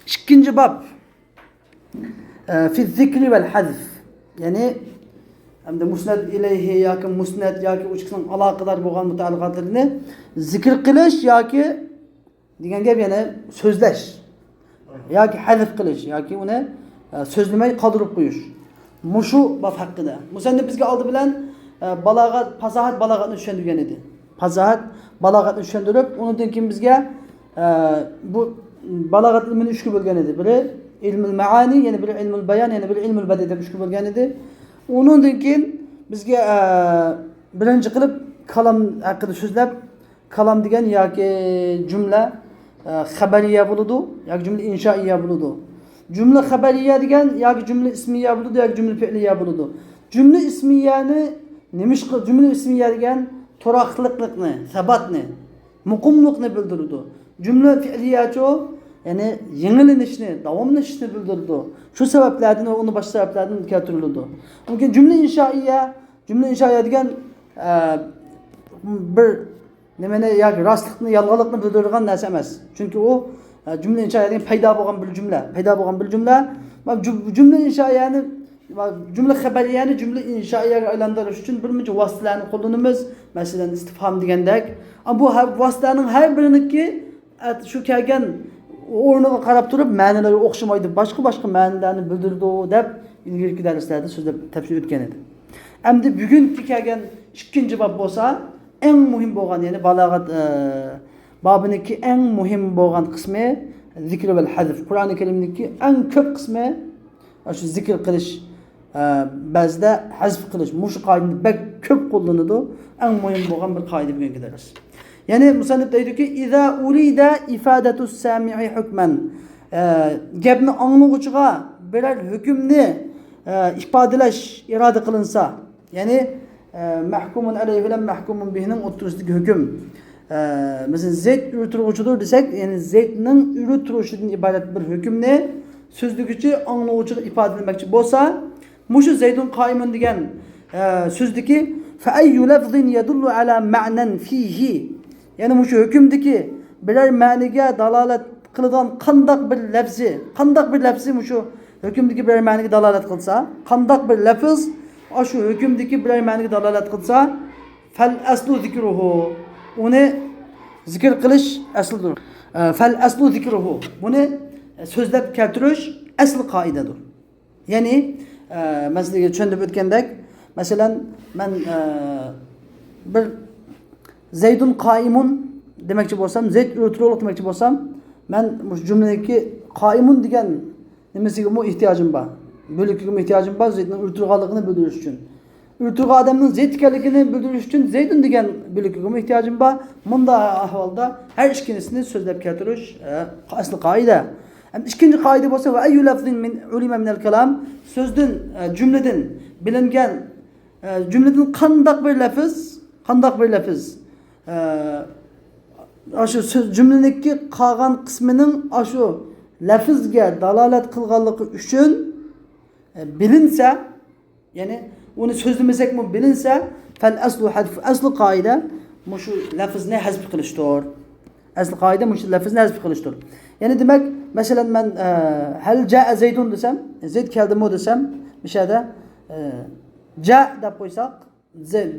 İkinci bab fi zikri vel hazf. Yani hem de musnad ileyhi yoki musnad yoki uçkisinin aloqador bo'lgan mutaalliqotlarni zikr qilish yoki degan gap yana so'zlash yoki hazf qilish yoki uni so'zlamay qoldirib qo'yish. Mushu bab haqida. Musannif bizga oldi bilan balog'at, fasohat balog'atni tushuntirgan edi. Fasohat balog'atni tushuntirib, undan keyin bizga bu balog'at ilmini uchga bo'lgan edi. Biri ilmul maani, yana biri ilmul bayon, yana biri ilmul badi deb uchga bo'lgan edi. Undan keyin bizga birinchi qilib kalam haqida so'zlab, kalam degan yoki jumla xabariya bo'ladi, yoki jumla inshoiya bo'ladi. Cümle xabariya degan yoki jumla ismiya bo'ladi yoki jumla fe'liya bo'ladi. Jumla ismiyani nimish jumla ismiya degan turaqliqlikni, sabatni, muqimlikni bildiradi. Jumla fe'liyacho yani yengillanishni, davomlashishni bildiradi. Shu sabablardan va uni boshqa sabablardan keltiriladi. Lekin jumla inshoiya degan bir nimani yoki rostlikni, yolg'onlikni bildiradigan narsa emas. Chunki u cümle inshoiyaning paydo bo'lgan bir jumla jumla inshoiyani jumla xabariyani jumla inshoiyaga aylantirish uchun bir muncha vositalarni qo'llanamiz. Masalan, istifhom degandek. Bu vositalarning har biriniki shu kelgan o'rniga qarab turib ma'nolari o'xshamaydi, boshqa ma'nolarni bildirdi deb ilgirki darslarda so'zlab tafsir o'tgan edi. Endi bugungi kelgan ikkinchi bob bo'lsa, eng muhim bo'lgan, ya'ni balog'at babıniki en muhim bo'lgan qismi zikr vel hazf. Qur'oni Karimdagi eng ko'p qismi shu zikr qilish, ba'zida hazf qilish. Mush qoidani bak ko'p qo'llanadi. Eng muhim bo'lgan bir qoida bugungi dars. Ya'ni musannif deydiki, "Iza urida ifadatu sami'i hukman." Gapni anglag'uchiga biror hukmni ifodalash iroda qilinsa, ya'ni mahkumun alayhi bilan mahkumun bihining o'rtasidagi hukm. Mesela Zeyd yürütülücüdür desek, yani Zeyd'nin yürütülüşünden ibaret bir hükümne sözlükçü anlayıcı ifade etmekçi bolsa, muşu Zeyd'un kaimun degen sözdeki فَاَيُّ لَفْظٍ يَدُلُّ عَلَى مَعْنًا ف۪يهِ. Yani muşu hükümdeki birer maniga dalalet kılıdan kandak bir lafzi muşu hükümdeki birer maniga dalalet kılsa, kandak bir lafız şu hükümdeki birer maniga dalalet kılsa فَالْأَسْلُ ذِكْرُهُ. Onu zikir qilish aslıdır. Fal aslu zikruhu. Bunu so'zlab keltirish asl qoidadir. Ya'ni maslaga tushunib o'tgandek, masalan, men bir Zeydun qaimun demoqchi bo'lsam, Zeyd o'tirib demoqchi bo'lsam, men bu jumladagi qaimun degan nimasiga ehtiyojim bor. Bo'likligim ehtiyojim bor Zeydning o'tirganligini bildirish uchun. Ürtürgü adamın Zeyd ekanligini bildirish uchun Zeydun degan bo'likligimga ehtiyojim bor. Bunda ahvolda har ikkinisini so'zlab keltirish asli qoida. İkinci qoida bo'lsa va ayyu lafzin min ulima min al-kalam, so'zdan jumladan bilingan jumladan qandaq bir lafz shu so'z jumlaniki qolgan qismining shu lafzga dalolat qilganligi uchun bilinsa, ya'ni onu sözlemesek mi bilinse fel aslu hadf aslu kaide muşu lafızını hazf kılıştır. Aslı kaide muşu lafızını hazf kılıştır. Yani demek mesela ben hel ca'a Zeydun desem, Zeyd geldi mi desem bir şeyde ca da koysak,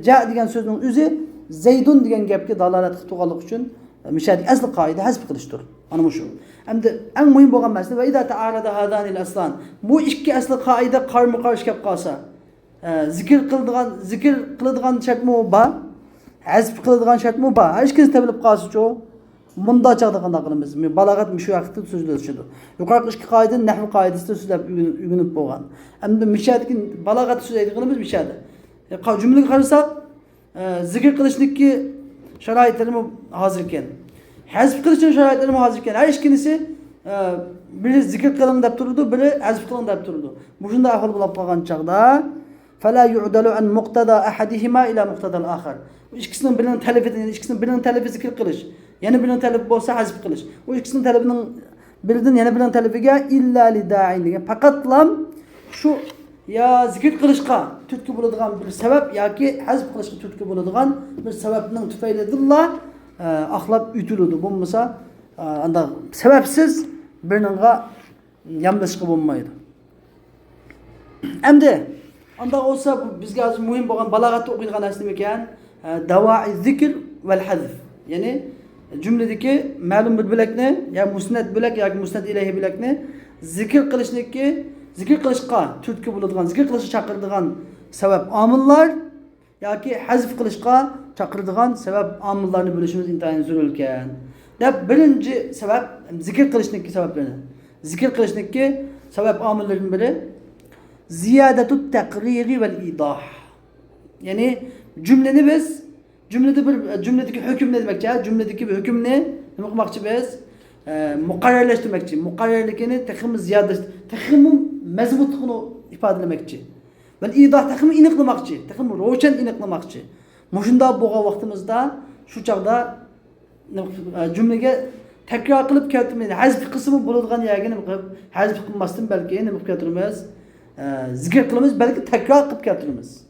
ca diyen sözün üzü Zeydun diyen gapga dalalat qilganlik uchun müşahid aslı kaide hazf kılıştır. Ana muşu. Hem de en muhim bo'lgan masala ve iza ta'arada hadanil aslan. Bu ikki aslı kaide qarma-qarshi kelib qolsa, zikr qiladigan shart mi bor? Hazf qiladigan shart mi bor? Hech kim tabilib qolsa-chu, bunda chaqda qanday qilamiz? Balog'at shu vaqtda so'zlashadi. Yuqorqi ikki qoidani nahv qoidasida so'zlab o'rganib bo'lgan. Endi mishadki balog'at so'zlaydiganimiz mishadi. Jumlaga qarasak, zikr qilishniki sharoitlari hozir ekan. Hazf qilishning sharoitlari hozir ekan. Har ikkinisi biri zikr qiling deb turdi, biri hazf qiling deb turdi. Bu shunday ahvol bo'lib qolgan chaqda فلا يعدل عن مقتضى أحدهما إلى مقتضى الآخر. İkisinin birinin talebinden, ikisinin birinin talebi zikir kılış. Yani birinin talebi olsa hazf kılış. O ikisinin talebinin birinin yani birinin talebiga illa li da'in degan. Faqatlam şu ya zikir kılışqa türkü bo'ladigan bir sebep yoki hazf kılışqa türkü bo'ladigan bir sebepning tufaylidirlar axlab ütülüdü. Bo'lmasa anda sebepsiz biriningga yamlashga bo'lmaydi. Endi unda olsa bizga hozir muhim bo'lgan balog'atda o'qiydigan narsa nima ekan? Davai zikr val hazf. Ya'ni jumladagi ma'lum bir bilakni, ya musnad bilak yoki musnad ilayhi bilakni zikr qilishga turtki bo'ladigan, zikr qilishga chaqiradigan sabab omillar yoki hazf qilishga chaqiradigan sabab omillarni bilishimiz intayin zarur ekan. Deb birinchi sabab zikr qilishniki sabablarini. Zikr qilishniki sabab omillarining biri ziyadatut taqriri vel idah. Ya'ni cümleni biz cümledeki hüküm ne demekçi? Cümledeki bir hüküm ne? Ne demakçı biz? Mukarrerleştirmekçi. Mukarrerlikini tekimi ziyade, tekimi mezbutluğunu ifadelemekçi. Vel idah tekimi iniqlamakçı. Tekimi roşen iniqlamakçı. Muşunda boğa vaktimizde şu çağda cümlege tekrar kılıp keltirmeyi, hazf kısmı bulunduğun yerine hazf kılmasın belki ne mi keltirmez? Zikir kılımız belki tekrar kılıp keltirmez.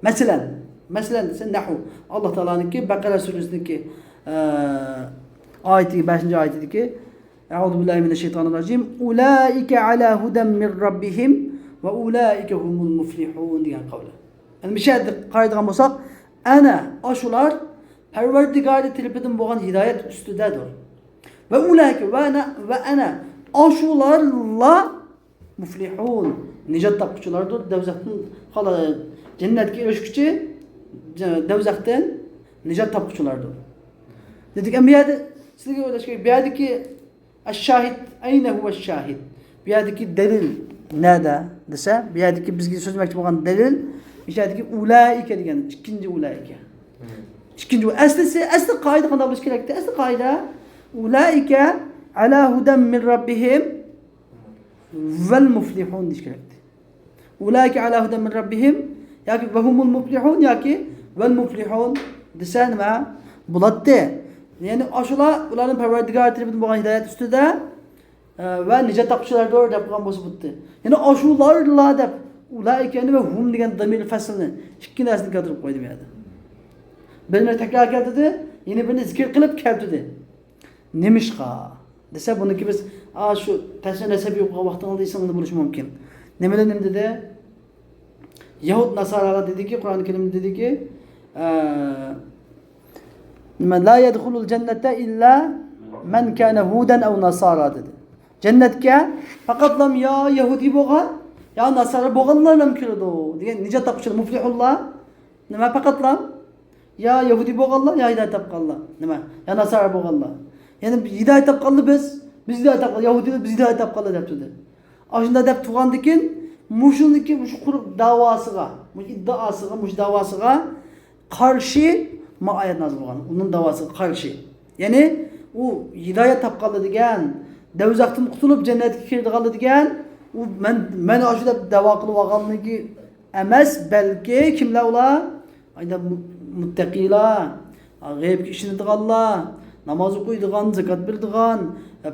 Mesela desen nahu. Allah Teala'nınki Bakara suresindeki ayeti 5. ayetindeki Euzu billahi mineşşeytanirracim. Ulaike ala huden min rabbihim ve ulaike humul muflihun diyen kavli. Yani bir şey qaydıgan bolsak, ana aşular Perverdigarı tilpidin boğan hidayet üstüdedir. Ve ulaike ve ana aşularla muflihun. Nicat tapıcılardır. Devzatın hala cennetki erişkiçi devzaktan nicat tapıcılardır. Dedik en bir yerde sizge öyle bir yerdeki eşşahid ayne huve şahid. Bir yerdeki delil nerede dese bir yerdeki bizgi söz mektubu olan delil bir yerdeki ulaike diyen ikinci ulaike. İkinci aslı kaide qanday bo'lish kerak? Aslı kaide ulaike ala hudan min rabbihim vel muflihun deyish kerak. Ulaike ala hudan min rabbihim yoki ve humul muflihun yoki vel muflihun desa nima bo'ladi? Ya'ni ashula ularning Parvardigor tarafidan bo'lgan hidoyat ustida va nijot topuvchilardir deb qolgan bo'lsa bo'pti. Ya'ni ashularla deb ulaikani va hum degan damir faslni ikki narsani keltirib qo'ydi bu yerda. Birini tekrar keltirdi, yine birini zikir kılıp keltirdi. Nemişqa desa buniki biz şu tasavvur nasabi o'qigan vaqtda oldiysangiz bo'lishi mumkin. Nimalar dedi? Yahud Nasaralar dediki, Qur'on-i Karimda dediki, nima la yadkhulul cennete illa men kana hudan aw nasara dedi. Cennetga faqatlam ya Yahudi bo'lgan, ya Nasara bo'lganlarla kiradi degan nijot topuvchilar muflihullar. Nima faqatlam ya Yahudi bo'lganlar, ya hidayet topganlar. Nima? Ya Nasara bo'lganlar. Yani hidayet topganlar biz hidayet topganlar, Yahudilar biz hidayet topganlar deb dedi. Ashunda deb turgandikin, mushuniki mush quruq davosiga, mush iddaosiga, mush davosiga qarshi oyat nozil bo'lgan. Uning davosiga qarshi. Ya'ni u hidayet topganlar degan, davzaqdan qutulib jannatga kirdiganlar degan, u men shu deb davo qilib olganligi emas, balki kimlar ular? Ayda muttaqilar, g'aybga ishonadiganlar, namoz o'qiydigan, zakot beradigan,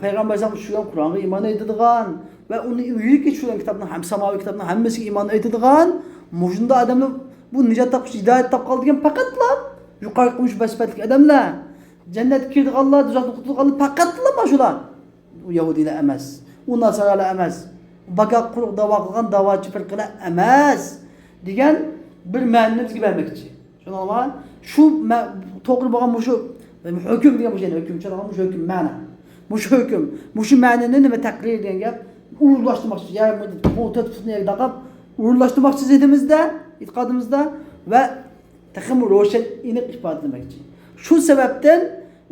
payg'ambar sallallohu alayhi vasallam Qur'onga iymon etadigan va uni uyga tushgan kitobni ham samoviy kitobni hammasiga iymon etadigan, mushunda odamlar bu nijot topish, hidoyat topib degan faqatlar yuqori qo'yish basbatli odamlar, jannatga kirdiganlar, do'zaxdan qutulganlar faqatlar shular. U yahudilar emas, u nasaralar emas, baqa quruq davo qilgan da'vochi firqalar emas degan bir ma'noni bizga bermoqchi. Şunalma şu to'g'ri bo'lgan shu hukm degan bo'lsa, hukm chaqirgan shu hukm ma'na. Bu shu hukm, bu shu ma'noni nima taqrir degan gap uyg'unlashtirmoqchi, ya'ni qo'ltatishni taqab uyg'unlashtirmoqchi zedimizda, e'tiqodimizda va taxim ro'shan aniq ifodalamoqchi. Shu sababdan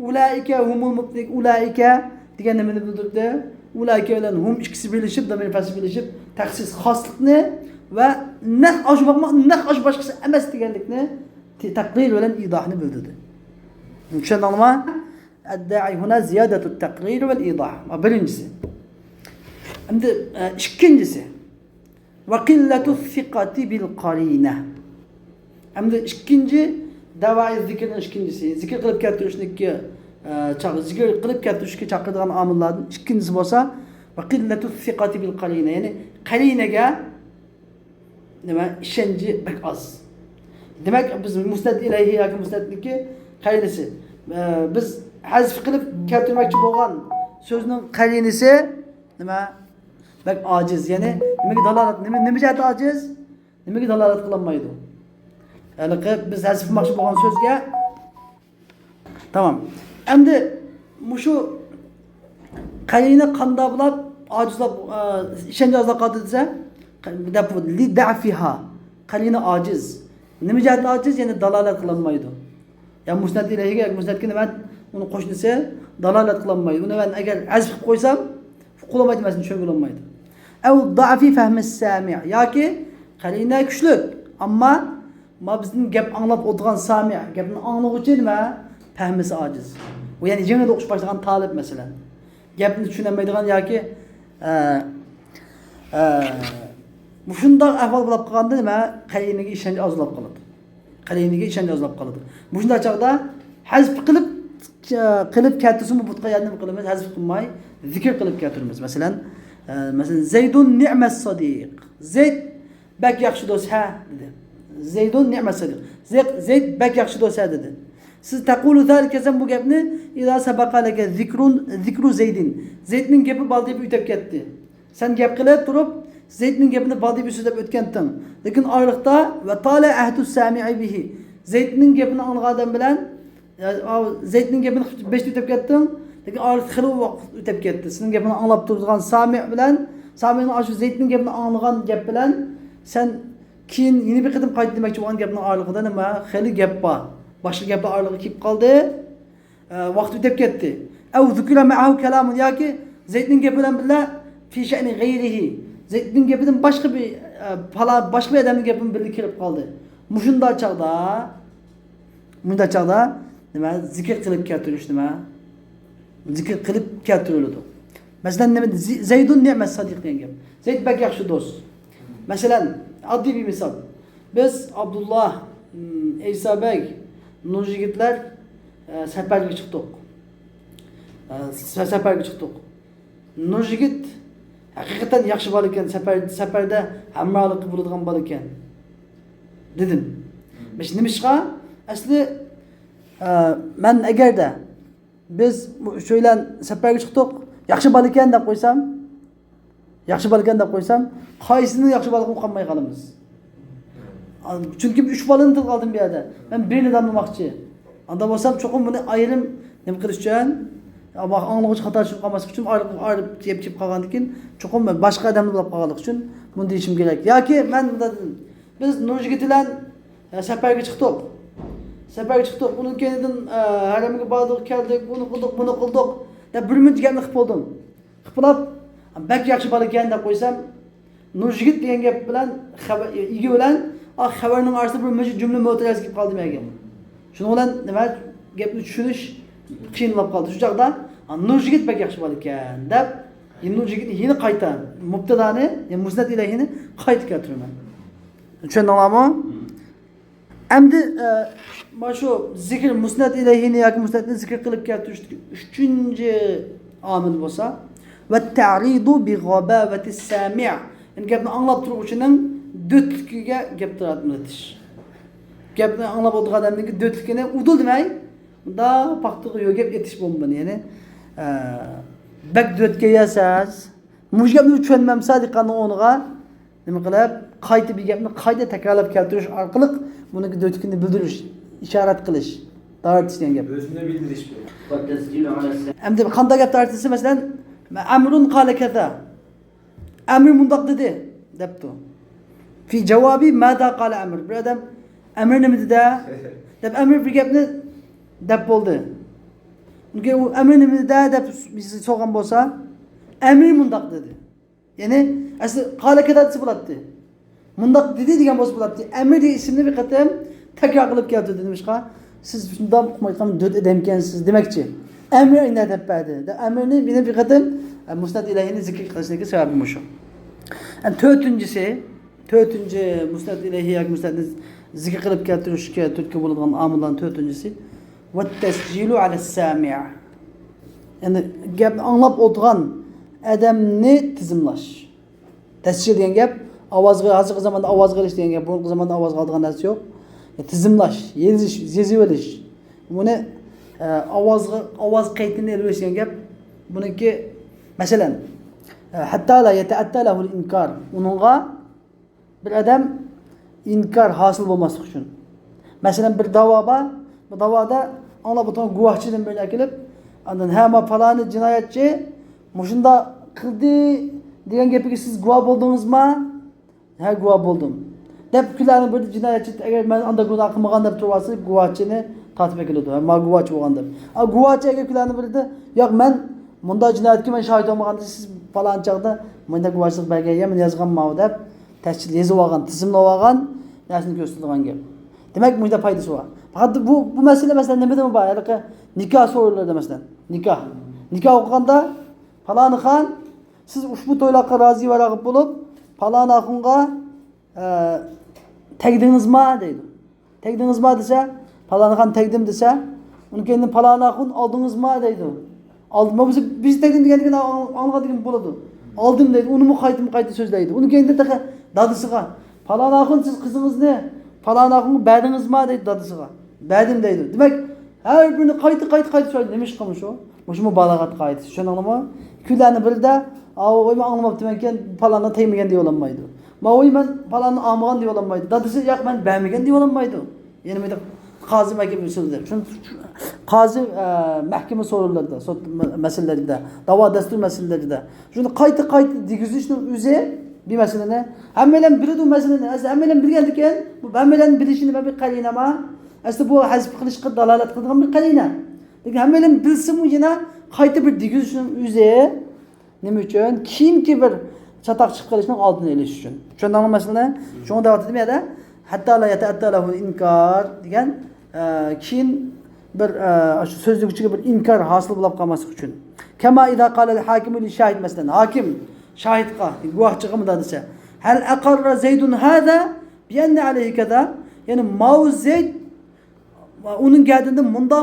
ulaika humul muflih, ulaika degan nimani bildirdi? Ulaika bilan hum ikkisi birlashib, damir fasl birlashib, taxsis xoslikni va nah ash boshqasi emas deganlikni taqrir bilan izohni bildirdi. Tushundingmi? Adda'i huna ziyadatut taqrir vel idah. Birincisi. Endi ikkinchisi va qillatu thiqati bil qarina. Endi ikkinchi davai zikrning ikkinchisi. Zikr qilib keltirishniki zikr qilib keltirishga chaqiradigan omillardan ikkinchisi bo'lsa va qillatu thiqati bil qarina. Ya'ni qarinaga nima ishonchi pek az. Demak biz musnad ilayhi yoki musnadniki qarinasi biz hazf qilib keltirmoqchi bo'lgan sözünün qarinisi nima? Bak aciz. Ya'ni nimaga dalolat, nima jihati aciz? Nimaga dalolat qilolmaydi? Ya'ni biz hazf qilmoqchi bo'lgan so'zga tamam. Endi mushu qarina qanda bo'lib acizlab ishonch azlab qoldi desa, li da'fiha. Qarina aciz. Nima jihati aciz? Ya'ni dalolat qilolmaydi. Ya musnad ilayhiga, musnadga nima uni qo'shnisi dalolat qilolmaydi. Uni men agar azf qilib qo'ysam, qo'lamaydi emasni tushunib olmaydi. Aw da'fi fahmi sami' yoki qarina kuchlik, ammo bizning gap anglab o'tirgan sami', gapni anglag'uvchi nima? Fahmisi aciz. Bu ya'ni yangi o'qish boshlagan talib masalan. Gapni tushunmaydigan yoki shundoq ahvol bo'lib qolganda nima? Qarinaga ishonch ozlab qoladi. Qarinaga ishonch ozlab qoladi. Shunday chaqda hazf qilib keltirsin bu butqa nima qilamiz? Hazf qilmay zikr qilib keltiramiz. Masalan, Zaydun ni'mas sadiq. Zayd bak yaxshi do'st ha dedi. Zaydun ni'mas sadiq. Zayd bak yaxshi do'st ha dedi. Siz taqulu zalika bu gapni ila sabaqalaka zikru Zaydin. Zaydning gapi baldib o'tib ketdi. Sen gap qilib turib Zaydning gapini baldib so'zlab o'tganding. Lekin oyliqda va tala ahdu sami'i bihi. Zaydning gapini anglagan odam bilan Zaydning gapini 5 o'tib ketding. Lekin oyliq xilo vaqt o'tib ketdi. Sening gapini anglab turgan Sami' bilan Sami'ning shu Zaydning gapini anglagan gap bilan sen keyin yeni bir qatim qayt demoqchi bo'lgan gapning oylig'ida nima? Xili gap bor. Boshqa gaplar oylig'i kelib qoldi. Vaqt o'tib ketdi. Aw zikra ma'ahu kalamun yoki Zaydning gapi bilan birga fi sha'ni g'ayrihi. Zaydning gapidan boshqa bir odamning gapini birga kirib qoldi. Mushunda chaqda nima? Zikr qilib keltirish nima? Zikr qilib keltiriladi. Masalan, nima? Zaydun ni'mas sadiq degan gap. Zayd bak yaxshi do'st. Masalan, oddiy bir misol. Biz Abdullah, Isa bek, Nur yigitlar safarga chiqdik. Nur yigit haqiqatan yaxshi bola ekan, safarda hamrohlik bo'ladigan bola ekan. Dedim. Biz nima ishqa? Asli men agarda biz shuylan safarga chiqdik, yaxshi bola ekan deb qo'ysam, qaysini yaxshi bola qilib qolmay qolamiz. Chunki 3 balani til qoldim bu yerda. Men birini damlamoqchi. Anda bo'lsam cho'qim buni ayrim nima qilish uchun, anglag'ich xato tushib qolmaslik uchun ayirib yeb qolgandan keyin cho'qim boshqa odamni bo'lib qolganlik uchun buni deyishim kerak. Yoki men biz Nurjigit bilan safarga chiqdik. Bunun keyinidan haramiga bordik, keldik, buni qildik. Deb bir minut gapni qilib bo'ldim. Qilib bak yaxshi bola ekan deb qo'ysam, Nurjigit degan gap bilan igi bilan xabarning orasida bir jumla mo'taz kelib qoldi menga. Shuning bilan nima gapni tushunish qiyinlab qoldi. Shu chaqda Nurjigit bak yaxshi bola ekan deb Nurjigitni yeni qayta mubtadani, ya'ni musnad ilayhini qayta keltiraman. Tushundinglarmi? Endi mana shu zikr musnad ilayhini yoki musnadni zikr qilib keltirish 3-omil bo'lsa, va ta'ridu bi ghabawati sami'. Yani gapni anglab turuvchining dötligiga gap taratish. Gapni anglab o'tirgan odamning dötligini udul demay, unda paxtiga yo'q gap etish bo'lmaydi. Ya'ni bak dötga yasas, mush gapni tushunmam sadiqani o'rniga nima qilib, qayta bir gapni qayta takrorlab keltirish orqali buni dötligini bildirish, ishorat qilish, taratish degan gap. O'zini bildirish bu. Endi qanday gap tartisi masalan, amrun qala kaza. Amr mundaq dedi, debdi. Fi javobi mada qala amr. Bir odam amr nima dedi? Deb amr bir gapni deb bo'ldi. Unga u amr nima dedi deb so'rgan bo'lsa, amr mundaq dedi. Ya'ni asli qala kaza desa bo'ladi. Mundaq dedi degan bo'lsa bo'ladi. Amr degan ismni bir qatam takror qilib keltirdi demişqa. Siz shundan qo'ygan dod odam ekansiz demakchi. Amr ina deb berdi. Amrni meni bir qatam musnad ilayhini zikr qilishning sababi shu. Yani to'rtinchi musnad ilayhi yoki musnadni zikr qilib keltirishga turtki bo'ladigan omillardan to'rtinchisi va tasjilu ala sami'. Yani gapni anglab o'tirgan odamni tizimlash. Tasjil degan gap ovozga hozirgi zamonda ovoz qilish degan gap, bu zamonda ovoz qiladigan narsa yo'q. Tizimlash, yezib olish. Buni ovoz qaydini elish degan gap buniki mesela hatta la yetaatta lehul inkar. Onunğa bir adam inkar hasıl olmaslık için. Mesela bir dava bu davada ona buton guvohchidan böyle kelib, andan hamma falani jinoyatchi mushunda qildi degan gapiga siz guvoh bo'ldingizmi? Ha, guvoh bo'ldim. Deb kularni bir jinoyatchi agar men anda gunoh qilmagan deb tursa, guvohchini tartib etiladi. Ma guvohchi bo'lgan deb. Guvohchi agar kularni bildi, yo'q men bunda jinoyatga men shohid bo'lmaganda siz falon chaqda menda guvohchilik bergan, men yozganman deb tashkil yozib olgan, tizimlab olgan narsani ko'rsatilgan gap. Demak, bunda foydasi bor. Faqat bu masala masalan nimada bor? Ya'ni nikoh so'rovlarda masalan, nikoh o'qiganda falon xon siz ushbu to'ylarga rozi varag'ib bo'lib, falon xonga tegdingizmi deydi. Tegdingizmi desa, falon xon tegdim desa, uni keyin falon xon oldingizmi deydi. Aldım. Biz tegdim deganligini anladigan bo'ladi. Aldım deydi. Uni qayta so'zlaydi. Uni keyin dadisiga falon xon siz qizingizni falon xonga berdingizmi deydi dadisiga. Berdim deydi. Demak, har birini qayta so'zlaydi. Nima ish qilmish o? Mushum balog'at qoidasi. Tushundingizmi? Kunlarni birida men anlamabman ekan falonni tegmagan deb olammaydi. Men falonni olmagan deb olammaydi. Dadisi yo'q men bermagan deb olammaydi. Ya'ni men qozi mahkama so'zlar. Qozi mahkama so'rovlarida, sud masalalarida, da'vo dastur masalalarida shuni qayta degizishning o'zi bir masalani hammalar biladi, masalani hammalar bilgan ekan, bu hammalarning bilishini bir qarina. Aslida bu hazb qilishga dalolat qiladigan bir qarina. Lekin hammalar bilsin-mu yana qayta bir degizishning o'zi nima uchun? Kimki bir chatoq chiqib qolishning oldini olish uchun. Tushundingizmi masalani? Shuni da'vat etmaydi. Hatta la yata'atta lahu inkar degan keyin bir shu so'zlik ichiga bir inkor hosil bo'lib qolmaslik uchun. Kama idza qala al-hakim li shahid masalan, hakim shahidga, guvohchiga bunday desa, hal aqarra Zaydun hada bi anna alayhi kaza, ya'ni Mauz Zayd uning gadida munda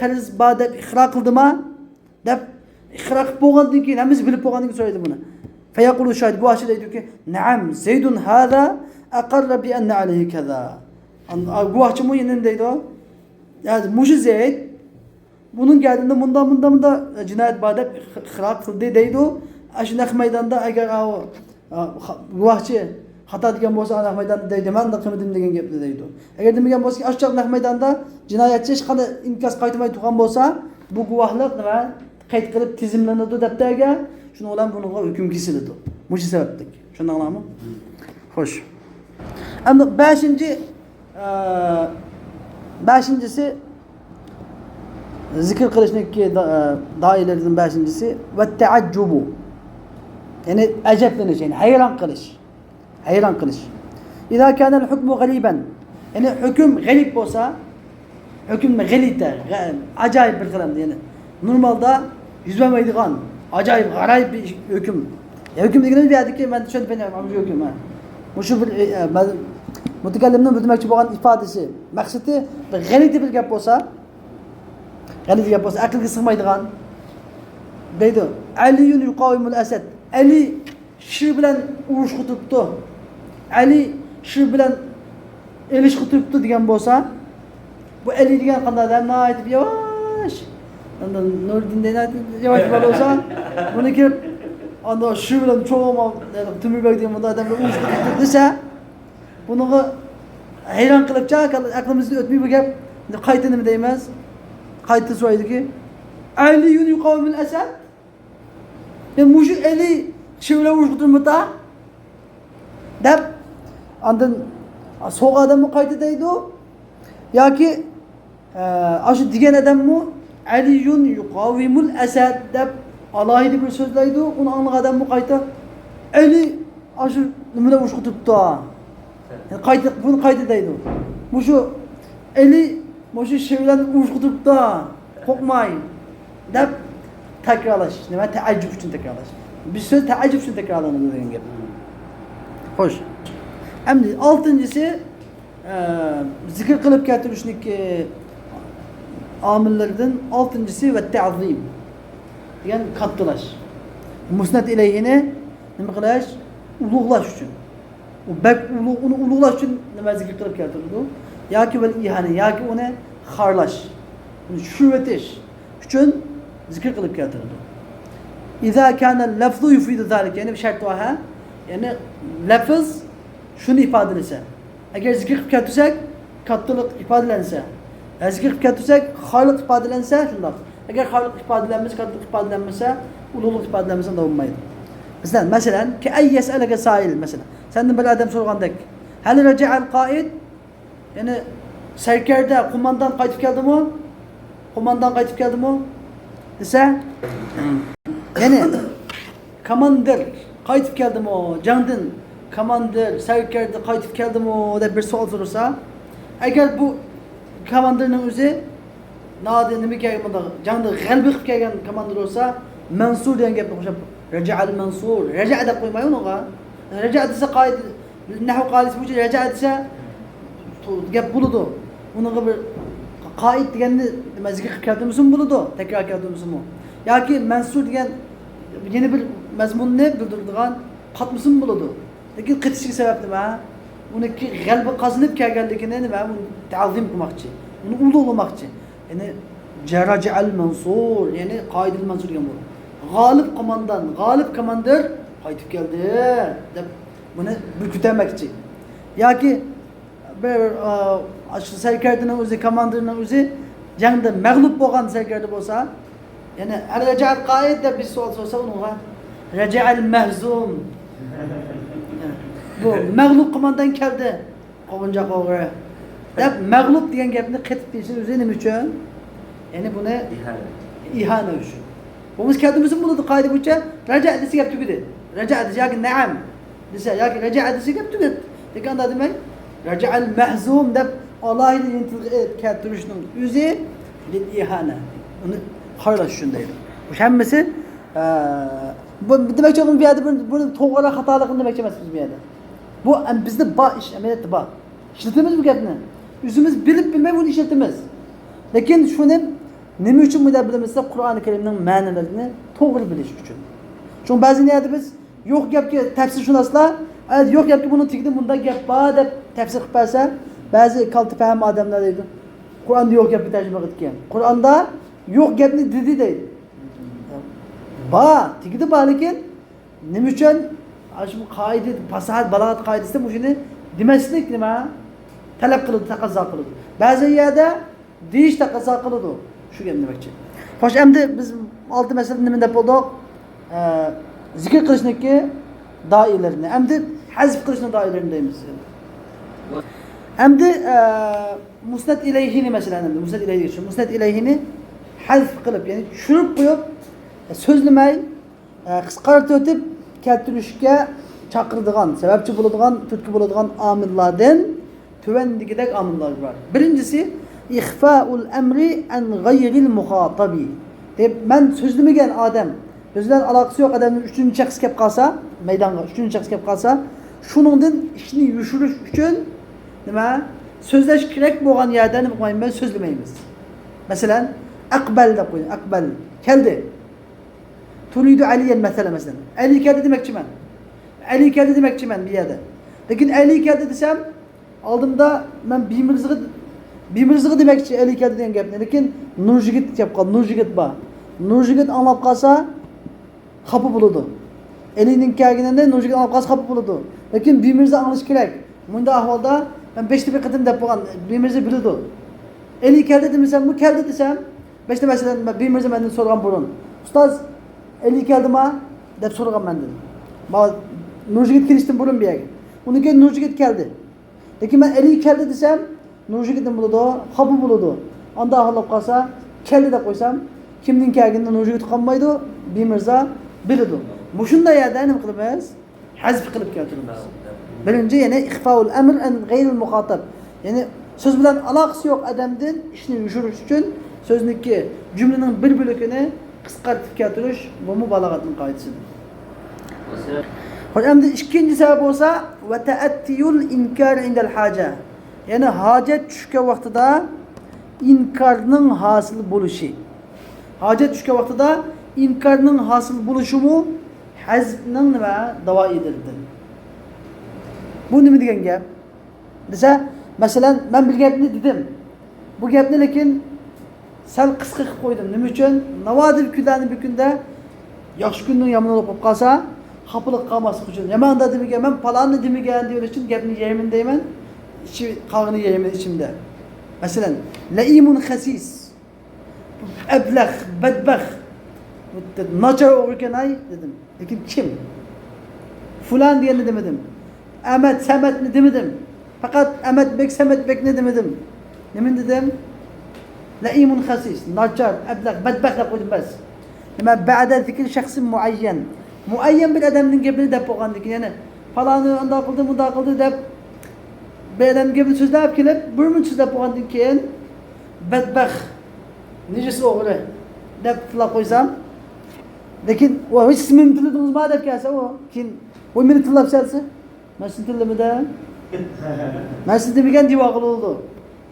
qarz ba deb iqro qildimi? Deb iqro qilib bo'lgandan keyin hammamiz bilib bo'lgandan keyin so'raydi buni. Fayaqulu shahid guvohchi deydiki, "Na'am, Zaydun hada aqarra bi anna alayhi kaza." Guvohchi mu endi deydi. Yani mushi Zayd bunun gadida munda jinoyat bor deb iqro qildi deydi. Ashunaq maydonda agar guvohchi xato degan bo'lsa, aniq maydonda deydi, men da qilmadim degan gapni deydi. Agar demagan bo'lsa, ashunaq aniq maydonda jinoyatchi hech qanday inkos qaytmay turgan bo'lsa, bu guvohlik nima qayd qilib tizimlanadi daftarga, shuni bilan bunga hukm kesiladi. Mushi sababdan. Tushundingizmi? Xo'sh. Endi 5-incisi zikr qilishnikki doiralaridan 5-incisi va taajjubu. Yani ajablanish, yani hayron qilish. İza kana al-hukmu galiban. Yani hukm g'alib bo'lsa, hukm g'alita, ajoyib bir qilam, yani normalda yuz bermaydigan, ajoyib, g'arayib bir hukm. Ya hukm deganimiz bu yerdagi men tushunib bermayman, bu hukm. Mushu bir mutakallimning bildirmoqchi bo'lgan ifodasi, maqsadi bir g'alati bir gap bo'lsa, aqlga sig'maydigan deydi. Aliyun yuqawimul asad. Ali shu bilan urush qilibdi. Ali shu bilan elish qilibdi degan bo'lsa, bu Ali degan qanday odam aytib yavash. Unda Nuriddindan aytib yavash bo'lsa, buni kelib anda shu bilan cho'g'ma Tumurbek degan bunday odamlar urush qilibdi desa, buni hayron qilib aqlimizdan o'tmay bu gap qayta nima deymiz? Qayta so'raydiki, Aliyun yuqawimul asad. Yani mushu Ali shu bilan urush qilibdi deb andan so'g' odamni qayta deydi yoki shu degan odammi Aliyun yuqawimul asad deb alohida bir so'zlaydi, uni anglagan odammi qayta Ali shu nima bilan urush qilibdi. Bunu qayta deydi. Mushu Ali mushu shu bilan urush qilibdi, qo'rqmay deb takrorlash, nima taajjub uchun takrorlash. Bir so'z taajjub uchun takrorlanadi degan gap. Xo'sh. Endi 6-incisi zikr qilib keltirishlik omillaridan 6-incisi va ta'zim. Degan kattalash. Musnad ilayhini nima qilish? Ulug'lash uchun. Uni ulug'lash uchun nima zikr qilib keltirdi? Yoki bil ihani, yoki uni xorlash. Uni shuvratish uchun zikr kılıp keltirildi. İza kana lafzu yufidu zalik, yani bir şart var ha. Yani lafız şunu ifade etse. Eğer zikr kılıp keltirsek katlılık ifadelense. Eğer zikr kılıp keltirsek halık ifadelense şundan. Eğer halık ifadelenmese, katlılık ifadelenmese, ululuk ifadelenmese de olmaydı. Mesela ki ey yes'eleke sail mesela. Senden bir adam sorgandek. Hel reci'al qaid, yani serkerde kumandan qaytib keldi mi? Kumandan qaytib keldi mi? Dese yani komandir qaytib keldi mi? Jangdan komandir serkerde qaytib keldi mi deb bir savol sorsa, eğer bu komandirning o'zi nadi nima kelganda jangda g'alaba qilib kelgan komandir bo'lsa, Mansur degan gapni qo'shib Raja'al Mansur, Raja' deb qo'ymay unaqa. Raja' desa qoid nahv qoidasi bo'yicha Raja' desa gap bo'ladi. Unaqa bir qoid deganni nima zikr qilib keltimisin bo'ladi, takror keltimisinmi? Yoki Mansur degan yeni bir mazmunni bildiradigan qatmisin bo'ladi. Lekin qitishiga sabab nima? Uniki g'alaba qozonib kelganligini nima? Uni ta'zim qilmoqchi, uni ulug'lamoqchi. Yani Raja'al Mansur, yani qoidil Mansur degan bo'ladi. G'olib qo'mondan, g'olib komandir qaytib keldi deb buni burkutamoqchi. Yoki bir sarkardining o'zi, komandirning o'zi jangda mag'lub bo'lgan sarkarda bo'lsa, yani Raja'al qoid deb bir savol sorsa, unga Raja'al Mahzum. Bu mag'lub qo'mondan keldi. Qo'g'inja qo'g'ri. Deb mag'lub degan gapni qaytib deyishni o'zi nima uchun? Yani buni ihana uchun. Biz kendimizin bunu da kaydı bütçe raca dese gap tügedi. Raca dese yoki naam dese yoki raca dese gap tügedi. Degan anda demek raca'al mahzum deb Allah'ın intilqi keltirishning o'zi lil ihana. Uni xaylash shunday. Bu hammasi bu demakchi bu yerda buni to'g'ri xatoligini demakchi emas biz bu yerda. Bu bizda bor ish, amaliyotda bor. İşletimiz bu gapni. O'zimiz bilib bilmay buni ishlatamiz. Lekin shuni nima uchun bu deb bilamizsa, Qur'oni Karimning ma'nolarini to'g'ri bilish uchun. Chunki ba'zi yerda biz yo'q gapga tafsirshunoslar, yo'q gapga buni tegdi, bunda gap bor deb tafsir qilib bersa, ba'zi kalti fahm odamlar deydi. Qur'onda yo'q gapni tarjima qilgan. Qur'onda yo'q gapni dedi deydi. Bor, tegdi bor, lekin nima uchun shu qoida, fasohat, balog'at qoidasida bu shuni demaslik nima? Talab qiladi, taqozo qiladi. Ba'zi yerda deyish taqozo qiladi. Shu gap demakchi. Xo'sh, endi biz olti masala nima deb bo'ldik? Zikr qilishniki doiralarini, endi hazf qilishni doiralarini deymiz. Endi musnad ilayhini masalan, musnad ilayhi shu musnad ilayhini hazf qilib, ya'ni tushirib qo'yib, so'zlamay, qisqartib o'tib keltirishga chaqiradigan, sababchi bo'ladigan, turtki bo'ladigan omillardan tuvandagidek omillar bor. Birinchisi İxfaul emri en gayril muhatabi. Ben sözlümegen adam, sözlen alakası yok adamın üçüncü şahıs kep kalsa, meydanda üçüncü şahıs kep kalsa, şunundan işini yuşuruş için, nima? Sözleş kirek boğan yerden nima koyayım ben sözlemeyimiz. Mesela akbel de koyayım, akbel geldi. Turidu Aliyen mesela. Ali geldi demekçi ben. Ali geldi demekçi ben bir yerde. Lakin Ali geldi desem, aldığımda ben Bimirziği demekçi eli keldi degan gapni, lekin Nurjigit deb qoldi, Nurjigit bor. Nurjigit anlab qolsa xafa bo'ladi. Elining kelganida Nurjigit anlab qolsa xafa bo'ladi. Lekin Bimirzi anglish kerak. Bunda ahvolda men 5 ta bir qidim deb qo'ygan, Bimirzi biladi. Eli keldi desam, bu keldi desam, 5 ta masalan Bimirzi mendan so'ragan burun. Ustoz, eli keldimi deb so'ragan mendan. Ma Nurjigit kelishdan burun bu yerga. Unga Nurjigit keldi. Lekin men eli keldi desam, Nurjigit'in buludu, xafa buludu. Anda ahallab qalsa, keldi deb qo'ysam, kimning kelganini Nurjigit qolmaydi, Bimirza biladi. Mushunday yerda nima qilamiz? Hazf qilib keltiramiz. Birinchi, ya'ni ixfaul amr an g'ayril muxatab. Ya'ni so'z bilan aloqasi yo'q odamdan ishni yushirish uchun so'zniki, jumlaning bir bo'lagini qisqartib keltirish bu mubolag'atning qoidasidir. Xo'sh, endi ikkinchi sabab bo'lsa, va ta'attiyul inkar indal haja. Yani hacet tushgan vaqtida inkarning hosil bo'lishi. Hacet tushgan vaqtida inkarning hosil bo'lishi mu hazbning nima davoidir. Bu nima degan gap? Desa, masalan, men bir gapni dedim. Bu gapni lekin Sal qisqa qilib qo'ydim. Nima uchun? Navodir kunlarni bir kunda yaxshi kunning yomoni bo'lib qolsa, xafalik qolmaslik uchun. Yomanda demagan, men palonni demagan deyish uchun gapni yeyman deyman. İçi qog'ini yeyman ichimda. Masalan, laimun xasis. Ablah, badbax. Nachar o'rganay dedim. Lekin kim? Fulan diyeni demedim. Ahmet, Samet'ni demedim. Fakat Ahmet Bek, Samet Bek ne demedim. Nima dedim? Laimun xasis, nachar, ablah, badbax deb qo'ydim bas. Nima ba'da zikr shaxsin muayyan. Muayyan bir adamning gapini deb qo'ygandan keyin, ya'ni faloni unday qildi, bunday qildi deb bir adam gapini so'zlab kelib, bir mun so'zlab qo'ygandan keyin badbax, nejis o'g'ri deb tilab qo'ysam, lekin o hiç ismini tilladingiz mi deb kelsa, o keyin o meni tillab kelsa, men sizni tillamida, men sizni demagan deb qildi.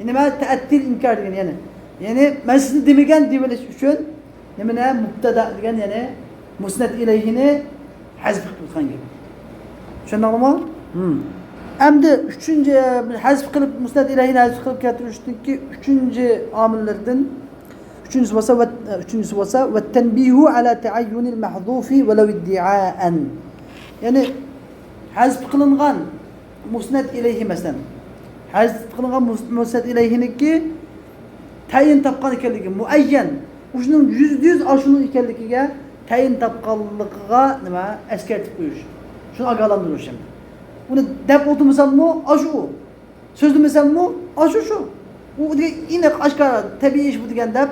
Endi men ta'attil inkor degan, ya'ni men sizni demagan deb bilish uchun nimani mubtada degan, ya'ni musnad ilayhini hazf qilib qo'ygan gap. Tushundingizmi? Endi uchinchi hazf qilib musnad ilayhini hazf qilib keltirishdiki, uchinchi omillardan üçüncüsü olsa ve tenbihu ala taayyunil mahzufi velev iddia'an. Yani hazf kılıngan musnad ilayhi mesela. Hazf kılıngan musnad ilayhiniki tayin tapqan ekanligi muayyan. O'shuning %100 ashunun ekanligiga tayin tapqanligiga nima eskartib qo'yish. Shuni ogohlantirish ham. Uni deb o'tmasammi, ashu. So'zlamasammi, ashu shu. U aniq oshkora tabiiy ish bu degan deb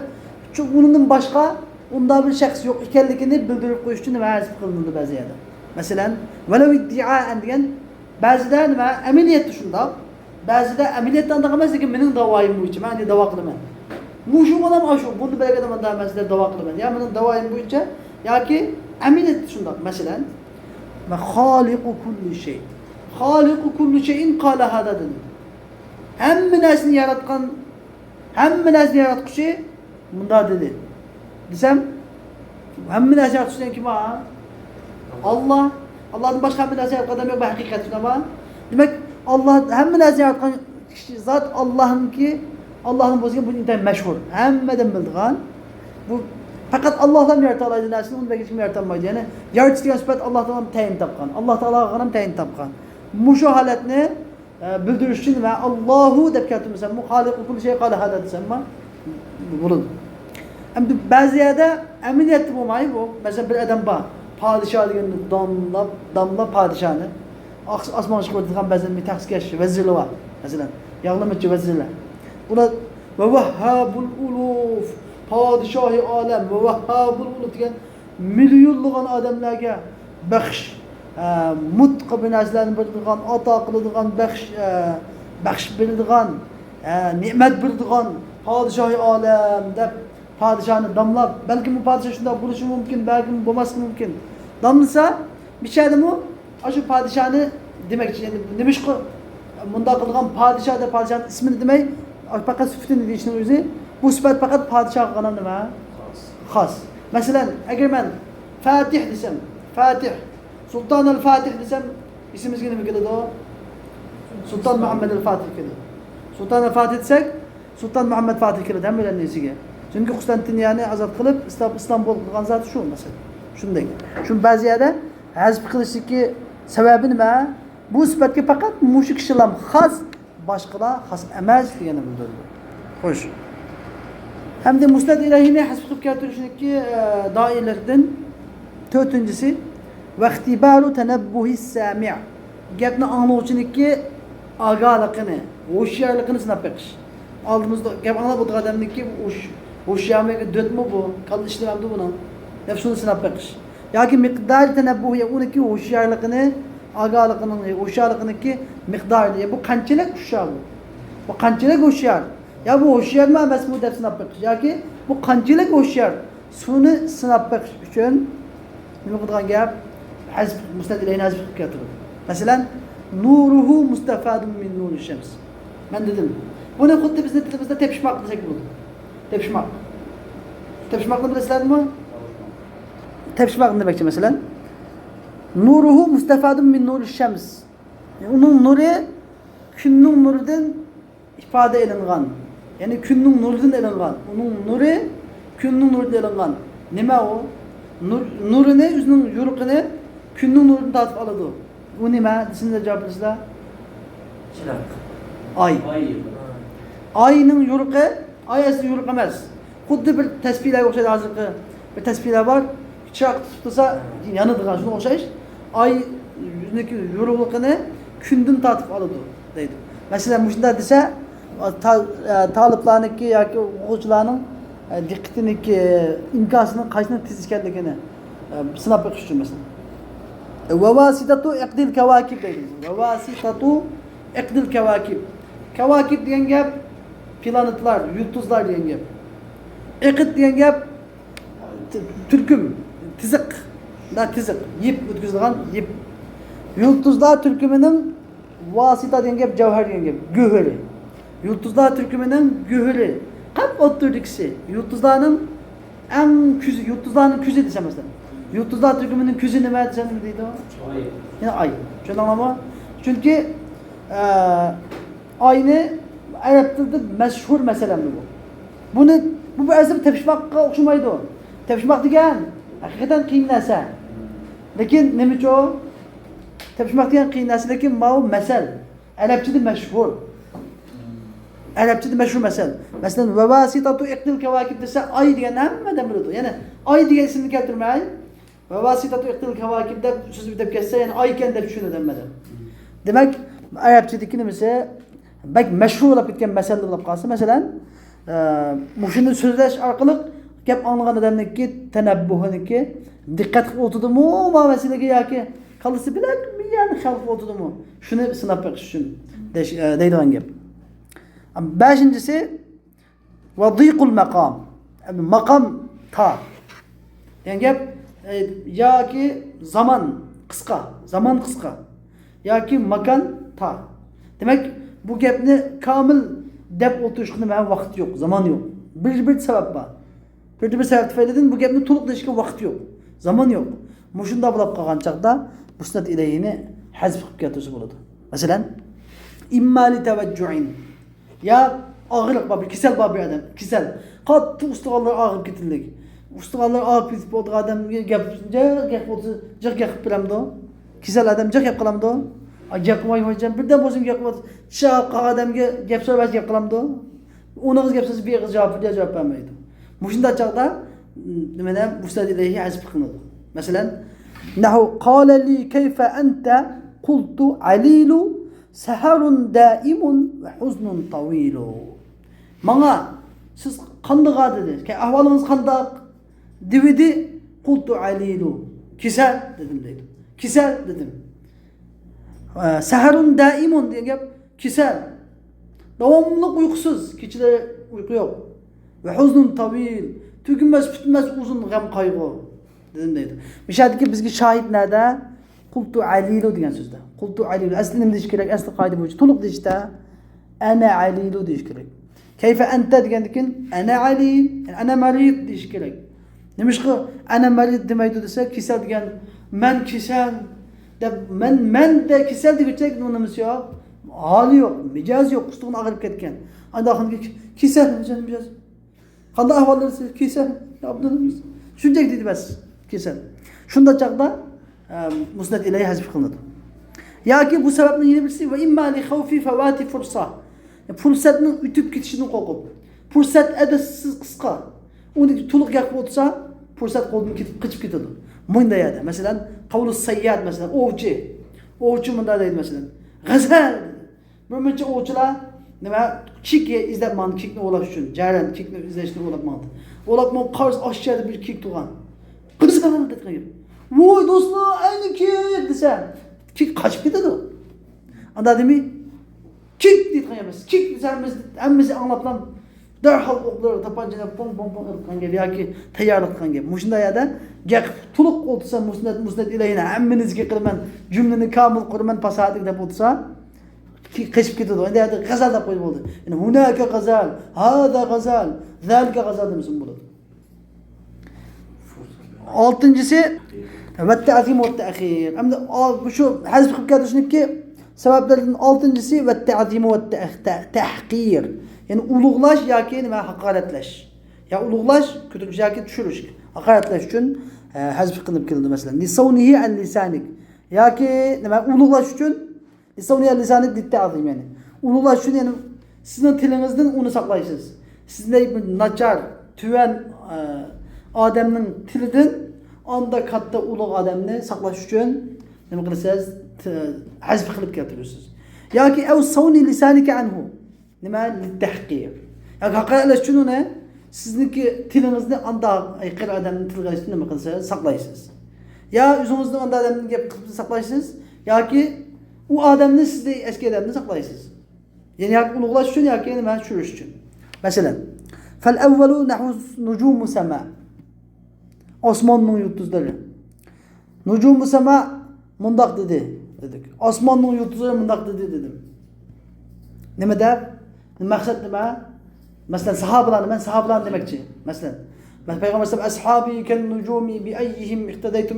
çünkü bunun başka onda bir şahs yok ekanligini bildirib qo'yish uchun nima hazf qilindi ba'zi yerda. Masalan, velav iddia'an degan ba'zida nima amaliyotda shundoq, ba'zida amaliyotda undaq emas, lekin mening davoyim bo'yicha men davo qilaman. Mushu odam ashu, buni bilgan odam emas deb davo qilaman. Ya mening davoyim bo'yicha yoki amaliyotda shundoq. Masalan, va xoliqu kulli shay. Xoliqu kulli shayin qala hada dedi. Hamma narsani yaratgan, hamma narsani yaratquchi bunda dedi. Desem, hamma narsa yaratishdan kim var? Allah. Allah'tan başka bir narsa yaratgan adam yok bu hakikatinde ama. Demek Allah hamma narsa yaratgan kişi zat Allah'ın bozgan bu intan meşhur. Hammadan bildiğin. Bu fakat Allah'tan yaratalaydı narsani uni hiç kim yaratamaydı. Yani yaratish degan sifat Allah'tan tayin topgan. Allah Taologa ham tayin topgan. Mushu holatni bildirish uchun va Allohu deb keltirmasa, muxoliqu kulli shay qala hada desamma bo'ladi. Endi ba'zi yerda amaliyotda bo'lmaydi bu. Masalan bir odam bor, podshoh deganni damlab podshohni osmonga chiqib o'tgan ba'zan mutaxassislar, vazirlar bor. Masalan, yog'lamachi vazirlar. Ular va vahhabul uluf, podshohi olam va vahhabul uluf degan millionlagan odamlarga baxsh, mutqa bir narsalarni biladigan, ato qiladigan baxsh biladigan, ne'mat biladigan podshohi olam deb padişahını damlab, belki bu padişah şunda buluşu mümkün, belki bulması mümkün. Damlasa, bir şey de mu? Şu padişahını demek için, yani demiş ki, bunda kılgan padişah da padişahın ismini demek, fakat süfetini deyişinin özü, bu süfet fakat padişah kalan demek, khas. Mesela, eğer ben Fatih desem, Fatih, Sultan el-Fatih desem, ismimiz yine mi geldi o? Sultan Muhammed el-Fatih geldi. Sultan el-Fatih desek, Sultan Muhammed Fatih geldi, hem öyle neyse. Çünkü Konstantiniyani azat kılıp İstanbul kılgan zatı şu mesela. Şunday. Şu bazı yerde hazf kılıştaki sebebi nima? Bu sıfatga fakat muşu kişilam xas, başkalar xas emas degani bildirildi. Xo'sh. Hem de musnad ilahini hazf qilib keltirishki doirlardan to'rtinchisi va ihtibaru tanabbuhi sami'. Gapni anglovchiniki ogohligini, ho'shyorligini sinab beqish. Oldimizda gap anglab o'tirgan odamniki ho'shyorligi dötmi bu, qal ishlamdi buni. Deb shuni sinab beqish. Yoki miqdor tanabbuhi uniki ho'shyorligini, ogohligini, ho'shyorliginiki miqdori. Bu qanchalik hushyor bu? Bu qanchalik hushyor? Ya bu ho'shyormi emasmi deb sinab beqish. Yoki bu qanchalik ho'shyor? Suni sinab beqish uchun nima qilgan gap? Hazf musnad ilayhi hazf keltirdi. Masalan, nuruhu mustafadun min nuri shams. Men dedim. Buni xuddi bizning tilimizda tepishmoq desak bo'ladi. Tepishmoq. Tepishmoqni bilasizlarmi? Tepishmoq nima demakchi masalan? Nuruhu mustafadun min nuri shams. Uning nuri kunning nuridan ifoda elingan. Yani kunning nuridan ilingan. Uning nuri kunning nuridan ilingan. Nima o? Nurini o'zining yo'riqini kunning nuridan tatib oladi. U nima? Sizlar javob bersizlar. Chiroq. Ay. Ayning yo'riqi ay asli yo'riq emas. Xuddi bir tasbihlarga o'xshaydi hozirgi bir tasbihlar bor. Chiroq tutib tursa yonadigan shunga o'xshash. Ay yuzniki yo'riqligini kundan tatib oladi deydi. Masalan, shunda desa taliblarniki yoki o'quvchilarning diqqatiniki imkonsini qancha tez ekanligini sinab o'qish uchun masalan. Va vasitatu iqdil kawakib deydi. Va vasitatu iqdil kawakib. Kawakib degan gap planetlar, yulduzlar degan gap. Iqd degan gap turkum, tiziq, tiziq, yip o'tkazilgan yip. Yulduzlar turkumining vasita degan gap javhar degan gap, go'hari. Yulduzlar turkumining go'hari. Qap o'ttirdikisi. Yulduzlarning eng kuzi, yulduzlarning kuzi desam masalan. Yulduzlar turkumining kuzi nima desam deydi o? Ay. Yine ay. Tushundingmi? Chunki ayni arab tilida mashhur masalan bu. Bu ba'zi tepishmoqqa o'xshamaydi o. Tepishmoq degan haqiqatan qiyin narsa. Lekin nima uchun? Tepishmoq degan qiyin narsa, lekin bu masal. Arabchada mashhur. Arabchada mashhur masal. Masalan, va vasitatu iqdil kawakib desa ay degan hammadan biladi. Ya'ni ay degan ismni keltirmay, va vasitatu iqdil kawakib deb so'z bitib ketsa, ya'ni ay ekan deb tushunadi hammadan. Demak, arabchadagi nimasi bak mashhur bo'lib ketgan masala bo'lib qolsa, masalan, shuni so'zlash orqali gap anglagan odamniki tanabbuhiniki diqqat qilib o'tdimi, bu masalaga yoki qalisi bilan miyani xalq o'tdimi? Shuni sinab beqish uchun deydigan gap. Beshinchisi vadiqul maqam. Maqam ta. Yani gap yoki zaman qisqa yoki makan ta. Demak, bu gapni komil deb o'tirishga men vaqt yo'q, zaman yo'q. Bir sabab bor. Bir sabab tufaylidan bu gapni to'liq deyishga vaqt yo'q, zaman yo'q. Mushunda bo'lib qolgan chaqda musnad ilayhini hazf qilib keltirsa bo'ladi. Masalan, imma li tavajju'in. Ya og'riq bor, kasal bor bir odam, kasal. Qattiq ustug'onlar og'rib ketildik. Ustug'onlar og'rib ketib bo'lgan odamga gap bo'lsa, jiq gap qilamdi. Kasal odam jiq gap qilamdi. Gap qilmayman, birdan bo'lsin gap qiladi. Chaqqa odamga gap so'rash gap qilamdi. Uning gap so'zi beg'iz javob bermaydi. Mushunda chaqda nimada musnad ilayhi hazf qilinadi. Masalan, nahu qala li kayfa anta qultu alilu saharun daimun va huznun tawilu. Manga siz qandaqa dedi? Ahvolingiz qandaq? Dedi, qultu alilu. Kisal dedim deydi. Kisal dedim. Saharun daimun degan gap kisal. Davomli uyqusuz, kechalari uyqu yo'q. Va huznun tawil, tugunmas bitmas uzun g'am qayg'u dedim deydi. Mishadiki bizga shohid nada? Qultu alilu degan so'zda. Qultu alilu asli nima deyish kerak? Asli qoida bo'yicha to'liq deyishda ana alilu deyish kerak. Kayfa anta degandan keyin ana ali, ana marid deyish kerak. Nimishqa ana marid demaydi desa, kasal degan men kasal deb men de kasal degich nimasi yo'q. Hali yo'q, mijoz yo'q, ustug'ini og'rib ketgan. Anda kasal mijoz. Qanday ahvollarsiz? Kasal. Abdulimiz. Shunday dedi bas, kasal. Shunda chaqda musnad ilayhi hazf qilinadi. Yoki bu sababni yana birisi va imma li xawfi fawati fursa. Fursatning o'tib ketishidan qo'rqib. Fursat adasiz qisqa. Uni to'liq gap o'tsa, fursat qo'ldan ketib qochib ketadi. Bunda yada. Masalan, qavlu sayyad masalan, ovchi. Ovchi bunda deydi masalan. G'azal. Birmuncha ovchilar nima kikni izlabman, kikni o'lash uchun, jaran kikni izlashni o'labman. O'labman qarz oshchada bir kik tug'an. Qizg'anar dedi. Voy do'stlar, ayni kik desa, kik qochib ketadi. Anda demi kik deydigan emas. Kik desamiz, hammasi anglabdan darhol o'qlar tapanchani pong qilgan gap yoki tayyorlik qilgan gap. Mushunda yerda gap to'liq o'tsa musnad ilayhini hammangizga qilaman, jumlani komil quraman fasadik deb o'tsa, qechib ketadi. Endi yerda g'azal deb qo'yib bo'ldi. Ya'ni hunaka g'azal, hada g'azal, zalika g'azal demasin bo'ladi. Oltinchisi va ta'zim va ta'khir. Endi shu hazf qilib ketishniki sabablardan oltinchisi va ta'zim va tahqir. Yani ulug'lash yoki nima haqoratlash. Ya ulug'lash ko'tarish yoki tushirish. Haqoratlash uchun hazf qilib keldi masalan. Lisawnihi an lisanik. Yoki nima ulug'lash uchun lisawnihi an lisanik dit ta'zim yani. Ulug'lash uchun yani sizning tilingizdan uni saqlaysiz. Sizning bir nachar, tuvan odamning tilidan onda katta ulug' odamni saqlash uchun nima qilasiz? Hazf qilib keltirasiz. Yoki aw sawni lisanika anhu. Nima litahqir. Yoki haqoratlash uchun uni sizniki tilingizni anda ayqir odamning tiliga nima qilasiz? Saqlaysiz. Ya o'zingizni anda odamning gap qilib saqlaysiz yoki u odamni sizda eski odamni saqlaysiz. Yani yoki ulug'lash uchun yoki nima tushirish uchun. Masalan, fal awwalu nahu nujumu sama. Osmonning yulduzlari. Nujumu sama mundaq dedik. Osmonning yulduzlari mundaq dedim. Nima deb? Maqsad nima? Masalan sahabalar demakchi. Masalan, Payg'ambar sollallohu alayhi vasallam ashabi kan nujumi bi ayyihim ihtadaytum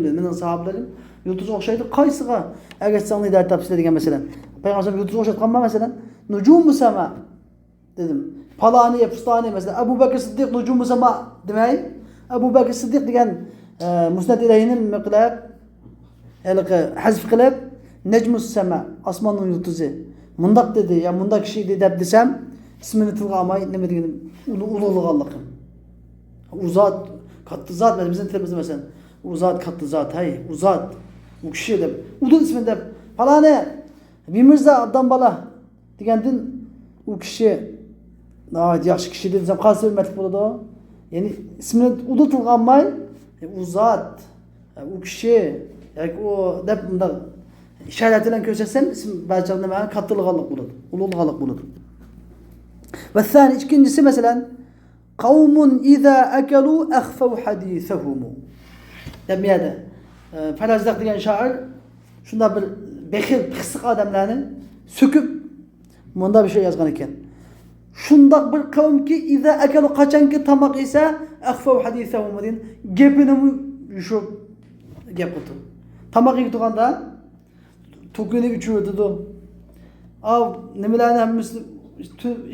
dedi. Mening sahabalarim yulduz o'xshaydi. Qaysiga agar sangni dar topsa degan masalan. Payg'ambar sollallohu yulduz o'xshatganmi masalan? Nujumu sama dedim. Falani yapustani masalan Abu Bakr Siddiq nujumu sama demay. Abu Bakr Siddiq degan musnad ilayhini miqlab hazf qilib najmus sama osmonning yulduzi mundaq dedi ya mundaq kishi deb desam ismini tilga olmay nima deganim ulug'lig'anligim. U zot katta zot bizning tilimizda masalan u zot katta zot hay u zot u kishi deb uning ismini deb falani Mirza Abdan bola degandan u kishi yaxshi kishi desam qaysi hurmatli bo'ladi? Yani ismini udu tilga olmay u zot u kishi yoki u deb bunda ishorat bilan ko'rsatsam ism barcha nima kattalığanlık bo'ladi, ulug'lig'anlik bo'ladi. Va thani ikincisi masalan qavmun iza akalu akhfaw hadithahum. Demiyada Farazdaq degan shoir shunda bir bexil pixsiq odamlarni so'kib bunda bir şey yozgan ekan. Shundoq bir qavmki iza akalu qachonki tamoq yesa akhfaw hadithahum din gapini yushib gap qildi. Tamoq yeb turganda to'kini uchirdi. Av nimalarni hammasi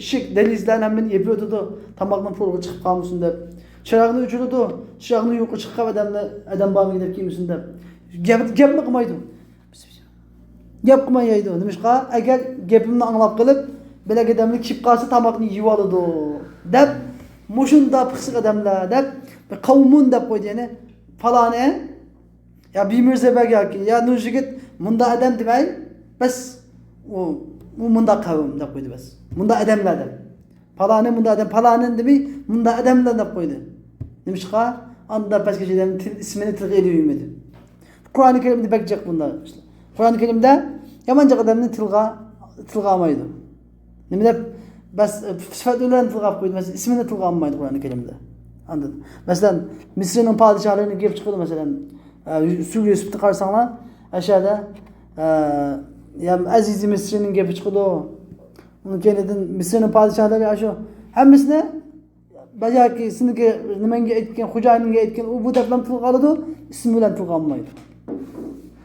ishik delizlarni hammani yeb o'tdi. Tamoqning pulg'i chiqib qolmasin deb. Chiroqni o'chirdi. Chiroqni yo'q chiqqan odam bormi deb kelmasin deb. Gapni qilmaydi. Gap qilmaydi. Nimishqa agar gapimni anglab qilib bilak odamni kiyib qolsa tamoqni yeb oladi deb mushunda pixsiq odamlar deb bir qavmun deb qo'ydi yani falani ya Bimirzaberg yoki ya Nurjigit munda odam demay bas u munda qavm deb qo'ydi bas munda odamlar deb falani munda odam falani demay munda odamlar deb qo'ydi nimishqa anda pastgacha odam ismini tilga ilmaydi. Qur'oni Karimda bakjaq bunda Qur'oni Karimda yamancha odamni tilga olmaydi. Nima deb bas sifatlarni tilga qo'ydi masalan ismini tilga olmaydi Qur'oni Karimda. Anladın? Masalan Misrning podshohlarini kelib chiqdi masalan Suv Yusufni qarasanglar aşağıda ya Aziz Misrning gapi chiqdi. Uni keyin Misrning podshohlari shu hammasini bajaki siniki nimanga aytgan xo'jayininga aytgan u bu deblam tilga oladi ismi bilan tilga olmaydi.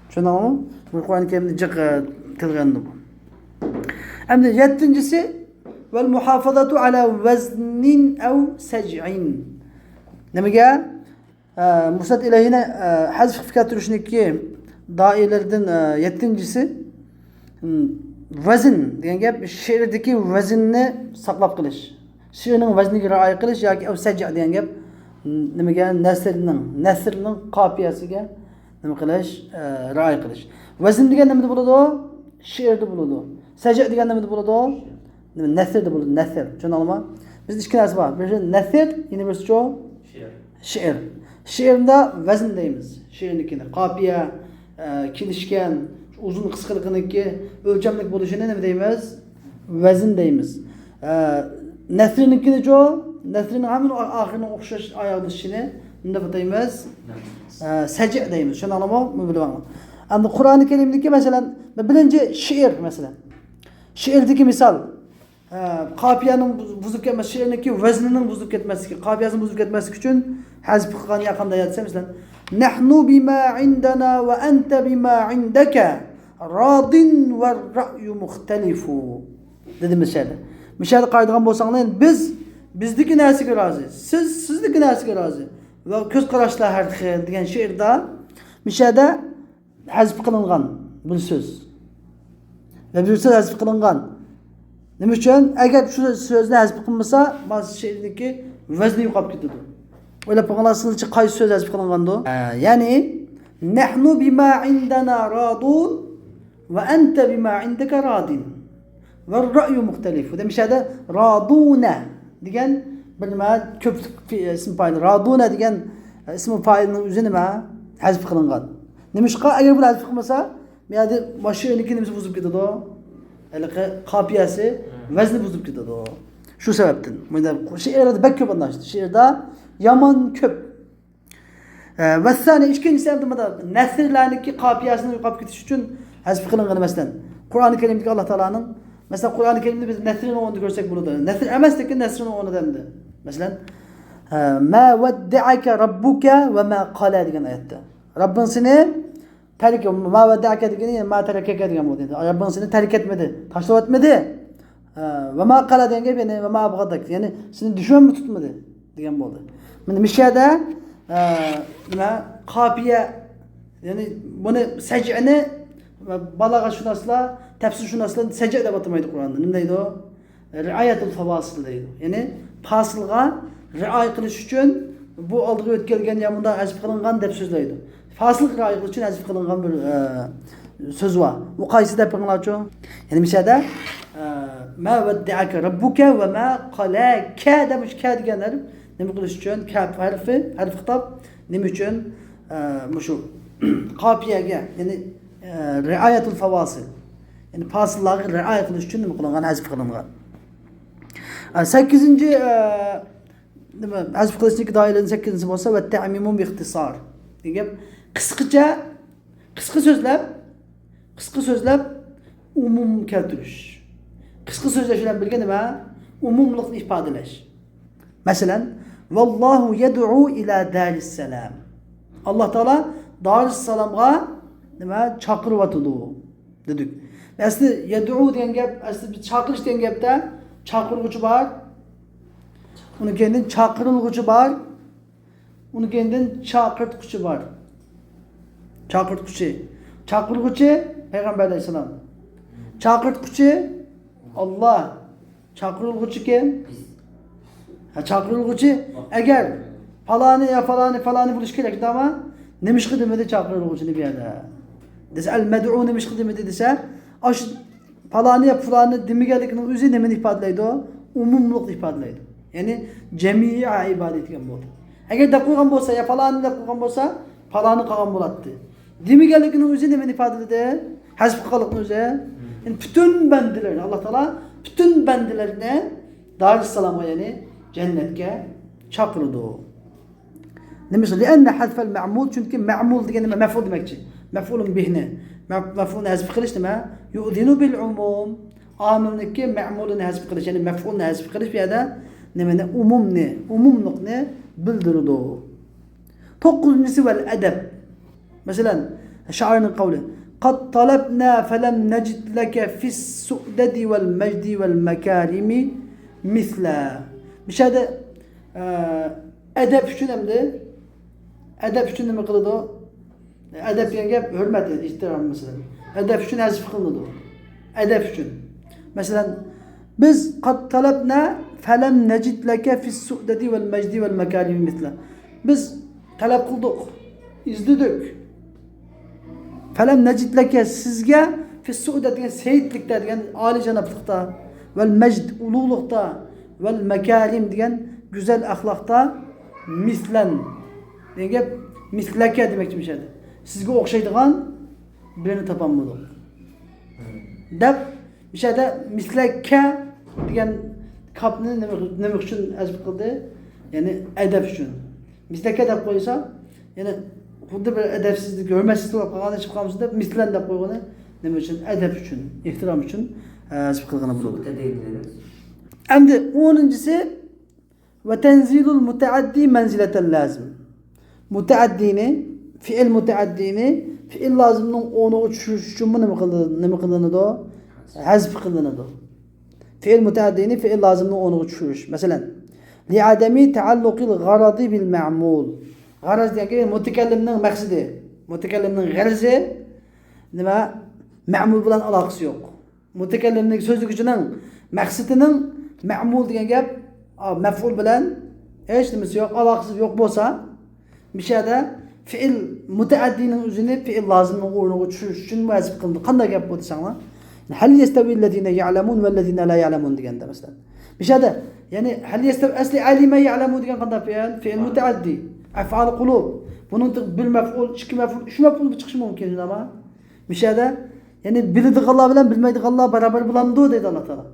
Tushundingmi? Bu Qur'oni Karimda jiq tilgandi bu. Endi 7-si vel muhafazatu ala vaznin aw saj'in. Nimaga? Musnad ilayhini hazf qilib keltirishniki doirlardan 7-si vazn degan gap she'rdagi vaznni saqlab qilish. She'rning vazniga rioya qilish yoki aw saj' degan gap nimaga nasrning qofiyasiga nima qilish rioya qilish. Vazn degan nima bo'ladi? She'rda bo'ladi. Saj' degan nima bo'ladi? Nasrda bo'ladi. Nasr. Tushundingmi? Bizda ikki narsa bor. Biri nasr, yana birisi she'r. She'rda vazn deymiz. She'rnikini qofiya, kelishgan, uzun qisqaliqniki o'lchamlik bo'lishini nima deymiz? Vazn deymiz. Nasrnikini nasrning hamma oxirini o'xshash oyoqlashini nima deymiz? Saj' deymiz. Tushundingmi? Buni bilaman. Endi Qur'oni Karimdagi masalan birinchi she'r masalan. She'rdagi misol qofiyaning buzib ketmas, she'rniki vaznining buzib ketmasligi, qofiyasini buzib ketmasligi uchun hazf qilgan yaqinda aytsa masalan nahnu bima indana va anta bima indaka radin va ra'yu mukhtalifu dedi mesela. Mishada qaraydigan bo'lsanglar, biz bizniki narsaga rozi, sizniki narsaga rozi va ko'z qarashlar har xil degan she'rda mishada hazf qilingan bir so'z. Ve bir so'z hazf qilingan. Nima uchun? Agar shu so'zni hazf qilmasa, ba'zi she'rniki vazni yo'qolib ketadi. O'ylab qo'yganlarsizchi qaysi so'z hazf qilingandi? Ya'ni nahnu bima indana radun va anta bima indaka radin. Va ra'yu muxtalif. Demishada raduna degan bir nima ko'p ism fa'il. Raduna degan ism fa'ilning o'zi nima? Hazf qilingan. Nimishqa agar bu hazf qilmasa, meyada boshqaniki nimasi buzib ketadi. Haliqi qafiyasi vazni buzib ketadi. Shu sababdan. Bunda she'rda bak ko'p anlaştı. She'rda yaman ko'p. Va sani ikkinchisi ham nimada nasrlarniki qafiyasini yo'qolib ketish uchun hazf qilingan emasdan. Qur'oni Karimdagi Alloh taolaning mesela Qur'oni Karimda biz nasrini o'rnida ko'rsak bo'ladi. Nasr emas, lekin nasrini o'rnida endi. Masalan, ma wadda'aka robbuka va ma qala degan oyatda. Rabbing seni terk ma wadda'aka degani ma tarakaka degan bo'ldi. Rabbing seni terk etmedi, tashlab etmedi. Va ma qala degan gap yana va ma abghadak, ya'ni seni dushman tutmadi degan bo'ldi. Mana mishada nima qafiya, ya'ni buni saj'ani balag'ashunoslar, tafsirshunoslar saj'a deb atamaydi Qur'onda. Nima deydi? Riayatul fawasil deydi. Ya'ni fasilga rioya qilish uchun bu oldiga o'tkazilgan yamunda hazf qilingan deb so'zlaydi. Fasil rioya qilish uchun hazf qilingan bir so'z bor. Bu qaysi deb bilinglarchi? Ya'ni mishada ma wadda'aka robbuka va ma qalaka demiş ka deganlar nima qilish uchun kaf harfi kitob nima uchun shu qafiyaga, ya'ni riayatul fawasil, ya'ni fasillarga rioya qilish uchun nima qilingan, hazf qilingan. 8-chi nima hazf qilishning doiralari 8-chi bo'lsa va ta'mimun bi ixtisar degan qisqacha qisqa so'zlab umum keltirish. Qisqa so'zlash bilan birga nima? Umumlikni ifodalash. Masalan, vallohu yad'u ila daris salam. Alloh taolo daris salamga nima chaqiryotdi dedik. Asli yad'u degan gap, asli bir chaqirish degan gapda chaqiruvchi bor. Uni keyin chaqiriluvchi bor. Uni keyin chaqirtquchi bor. Chaqiruvchi Payg'ambar alayhisalom. Chaqirtquchi Allah. Chaqiriluvchi kim? Chaqiriluvchi agar falani ya falani bo'lish kerak ama nima ish qildi chaqiriluvchini bu yerda. Desa al-mad'u nima ish qildi desa, osh falani ya fulani demaganligining o'zi nimani ifodalaydi? Umumlikni ifodalaydi. Ya'ni jami'a ibodat degan bo'ldi. Agar deb qo'ygan bo'lsa, ya falani deb qo'ygan bo'lsa, falani qilgan bo'ladi. Demaganligining o'zi nimani ifodalaydi? Hazf qilganlikning o'zi. Yani bütün bendilerini Allah Teala bütün bendilerini Darüssalam'a, yani cennetke çakırdı. Demiş ki enne hazfel ma'mul, çünkü ma'mul degeni mef'ul demekçi. Mef'ulun bihne. Mef'ulun hazf kılış deme. Yu'dinu bil umum. Amilniki ma'mulun hazf kılış, yani mef'ulun hazf kılış bir yerde ne umumluk ne bildirdi. 9'uncusu vel edeb. Mesela şairin kavli. قد طلبنا فلم نجد لك في السؤدد والمجد والمكارم مثلا. مش هذا أدب شو نمده؟ أدب شو نم قلده؟ أدب يعني hürmet, ihtiram mesela. أدب شو نازف قلده؟ أدب شو؟ مثلا biz قد طلبنا فلم نجد لك في السؤدد والمجد والمكارم مثلا. Biz talep kıldık, izledik. Felem necidleke sizge fissu'da diyen seyitlikte diyen âli cenaplıkta vel mecd ululukta vel mekarim diyen güzel ahlakta mislen diyen misleke demekçi bir şeydi. Sizge okşaydıgan birini tapamadık. Dep bir şeyde misleke diyen kapını nemek için ezbik kıldı, yani edep için. Misleke dep koysa yani xuddi bir edepsizlik, hurmatsizlik bo'lib qolgan chiqib qolmasa deb mislan deb qo'ygani nima uchun? Adab uchun, ehtirom uchun chiqib qilgani bo'ladi. Endi 10-si va tanzilul mutaaddi manzilatal lazim. Mutaaddini, fi'il mutaaddini fi'il lozimning o'rniga tushirish uchun nima qilinadi? Hazf qilinadi. Fiil müteaddini fiil lazımını onu düşürüş. Mesela li'ademi taallukil garadi bil ma'mul. Garaz degan mutakallimning maqsadi, mutakallimning g'arzi nima ma'mul bilan aloqasi yo'q. Mutakallimning so'zli kuchining maqsadining ma'mul degan gap maf'ul bilan hech nimasi yo'q, aloqasi yo'q bo'lsa, mishada fiil mutaaddining o'zini fiil lozimning o'rniga tushirish uchun vazif qildi. Qanday gap bu desanglar? Hal yastawi allazina ya'lamun va allazina la ya'lamun deganda masalan. Mishada, ya'ni hal yastawi asli alima ya'lamu degan qanday fiil? Fiil mutaaddi. Af'al qulub. Buning bil maf'ul, ikki maf'ul, uch maf'ul chiqishi mumkin nima? Mishada, ya'ni biladiganlar bilan bilmaydiganlar barobar bo'lamdi deydi Alloh taolo.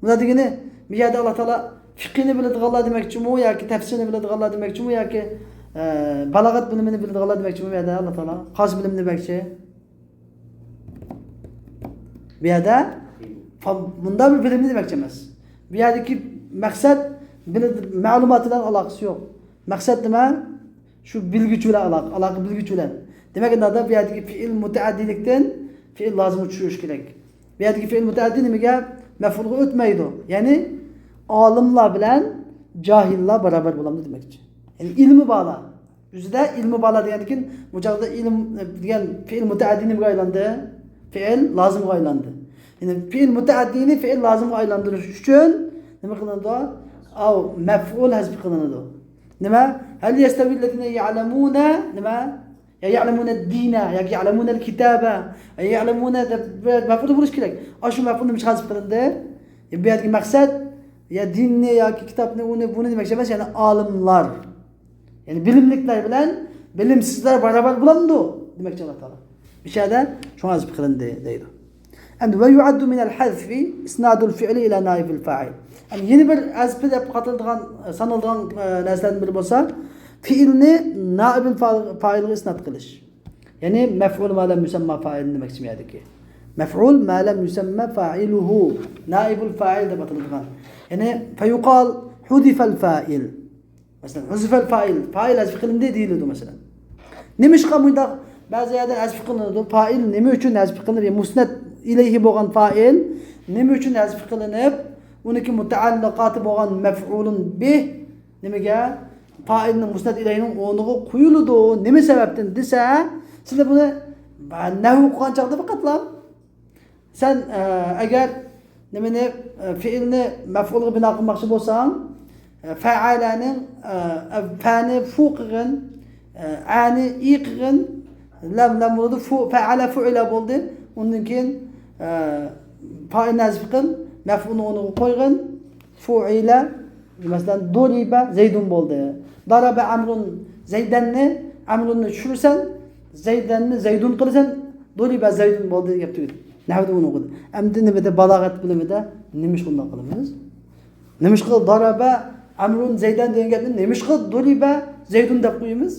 Buna degani, mishada Alloh taolo fiqhni biladiganlar demakchimi yoki tafsirni biladiganlar demakchimi yoki balog'at bilimini biladiganlar demakchimi bu yerda Alloh taolo qaysi bilim demakchi? Bu yerda bunda bir bilimni demakchi emas. Bu yerdagi maqsad ma'lumot bilan aloqasi yo'q. Maqsad nima? Shu bilguchi bilan aloqa bilguchi bilan. Demak, unda bu yerdagi fiil mutaaddilikdan fiil lozimni tushirish kerak. Bu yerdagi fiil mutaaddi nimaga? Maf'ulga o'tmaydi. Ya'ni olimlar bilan johillar barobar bo'ladi demakchi. Yani ilmi bağla. Yüzde ilmi bağla degandan bu joyda ilm degan fiil mutaaddi nimaga aylandi? Fiil lozimga aylandi. Yani fiil mutaaddini fiil lozimga aylantirish uchun nima qilinadi? Av maf'ul hazb qilinadi. Nima? Hal yastawi allazina ya'lamuna nima? Ya ya'lamuna ad-dina, ya ya'lamuna al-kitaba, ya ya'lamuna maf'ul bo'lish kerak. Shu maf'ul nima hazb qilindi? Bu yergi maqsad ya dinni yoki kitobni buni demakchi emas, ya'ni olimlar. Yani bilimliklar bilan bilimsizlar barobar bo'lamdi demakchi Alloh taolo. Bishada shu hazb qilindi deydi. Endi va yu'addu min al-hazfi isnadul fi'li ila naibul fa'il. Yani yeni bir hazb deb qatilgan sanalgan narsalardan biri bo'lsa, fiilni naibul fa'ilga isnad qilish. Yani maf'ul ma lam yusamma fa'il demakchi bu yerdagi. Maf'ul ma lam yusamma fa'iluhu naibul fa'il deb atalgan. Yani fa yuqal hudifa al-fa'il. Mesela huzifel fail, fail hazf qilindi deyiladi mesela. Nimishqa bunda ba'zi yerda hazf qilinadi. Fail nima uchun hazf qilinib, musnad ilayhi bo'lgan fail nima uchun hazf qilinib, uniki mutaalliqati bo'lgan maf'ulun bih nimaga? Failning musnad ilayhining o'rniga qo'yiladi. Nima sababdan desa, sizlar buni nahv qilgan chaqda faqatlam. Sen agar nimani fiilni maf'ulga bino qilmoqchi bo'lsang, fa'alaning fa'ni fuqig'in ani iqig'in lam bo'ldi fa'ala fu'ila bo'ldi. Undan keyin fa'il nazb qil maf'ulni o'rniga qo'yg'in fu'ila masalan doriba zaydun bo'ldi. Daraba amrun zaydanni amrunni tushirsan zaydanni zaydun qilsan doriba zaydun bo'ldi deb tugadi. Nahvda uni o'qidi. Endi nimada balog'at bilimida nima shunday qilamiz? Nima qil daraba amrun zaydan degan gapni nima qil doriba zaydun deb qo'yamiz?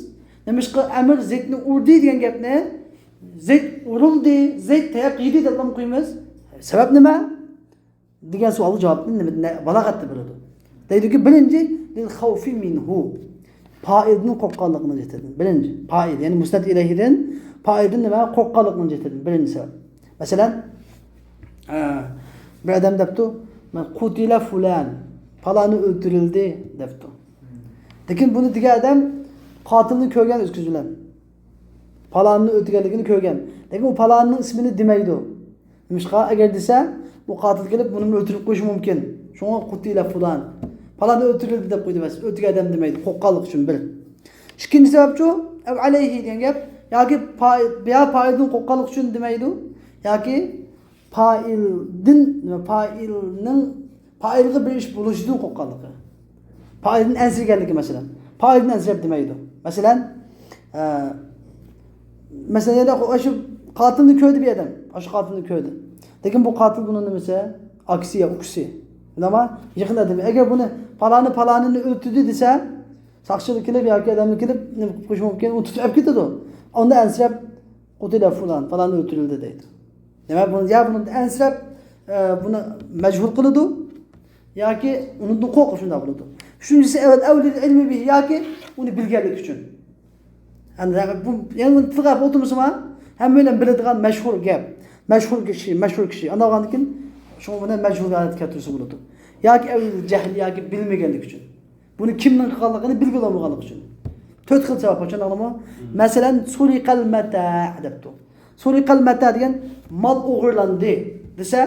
Nima qil amr zaydni urdi degan gapni zayd urildi, zayd tayoq yedi deb qo'yamiz? Sabab nima? Degan savolga javobni nima balog'atda beradi. Deydiki birinchi lil xawfi minhu. Failning qo'rqqanligini aytadi. Birinchi fail, ya'ni musnad ilayhidan failning nima qo'rqqanligini aytadi. Birinchi sabab. Masalan, bir adam debdi, "Men qutila fulan, falani o'ldirildi" debdi. Lekin buni degan adam qotilni ko'rgan o'z ko'zi bilan. Falanni o'ldirganligini ko'rgan. Lekin u falanning ismini demaydi. Nimishqa agar desa, bu qotil kelib buni o'ldirib qo'yishi mumkin. Shunga qutila fulan. Falani o'ldirildi deb qo'ydi emas, o'ldirgan adam demaydi, qo'rqqanlik uchun bir. Ikkinchi sababchi, av alayhi degan gap, yoki failning qo'rqqanlik uchun demaydi. Yoki failga bir ish bo'lishidan qo'rqqanligi. Failning ansirganligi masalan. Failni ansirab demaydi. Masalan, yana shu qotilni ko'rdi bir odam. Shu qotilni ko'rdi. Lekin bu qotil buni nimasi? Aksiya, uksi. Nima? Yaqinda agar buni falanini o'ldirdi desa, saqchilik kelib yoki odamni kelib nima qilib qo'yish mumkin, u tutib olib ketadi. Unda ansirab qutila falani o'ldirildi deydi. Demak, buni ansirab buni majbur qiladi yoki undan qo'rqib shunday bo'ladi. Uchinchisi avlil ilmi bihi yoki uni bilganlik uchun. Bu yana tilg'ab o'tirmasmi? Hamma bilan biladigan mashhur gap. Mashhur kishi. Anadan keyin Şunu buna mecburiyet keltirse buludu. Yoki jahl yoki bilmaganlik uchun. Buni kimning qilganligini bilib olmaganlik uchun. 4 xil sabab uchun olama. Masalan, suriqal mata debdi. Suriqal mata degan mal o'g'irlandi desa,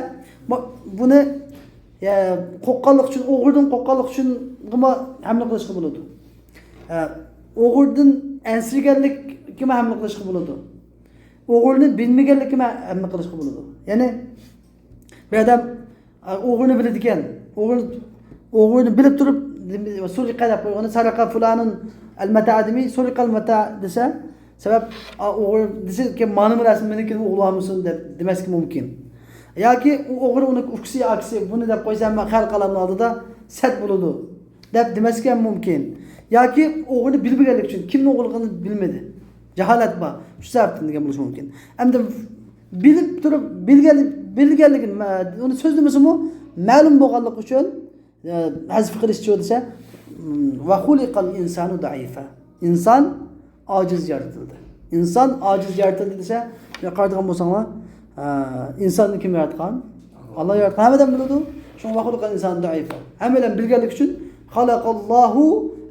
buni qo'qqanlik uchun, o'g'irdan qo'qqanlik uchun hamla qilishga bo'ladi. O'g'irdan ansirganlikka hamla qilishga bo'ladi. O'g'irni bilmaganlikka hamla qilishga bo'ladi. Ya'ni bir odam o'g'irni biladi ekan, o'g'irni bilib turib suriqa deb qo'ygani, saraqa fulanun al-mata adami suriqa al-mata desa, sabab o'g'ir desa ki ma'lum rasm meniki o'g'irlamışsın deb demaslik mumkin. Yoki o'g'ir uni uksi aksi buni deb qo'ysam men xalq qalamni oldida sad bo'ladi deb demaslik ham mumkin. Yoki o'g'irni bilmaganlik uchun kimning o'g'irligini bilmadi. Jaholat bor. Shu sababdan degan bo'lishi mumkin. Endi bilib turib bilganligini uni so'zlamasimi ma'lum bo'lganlik uchun hazf qilishchi desa va xuliqal insanu daifa. İnsan aciz yaratildi. İnsan aciz yaratildi desa, qaradigan bo'lsanglar, insonni kim yaratgan? Alloh yaratgan. Hammadan biladi. Shu va xuliqal insanu daifa. Hammadan bilganlik uchun xalaqallohu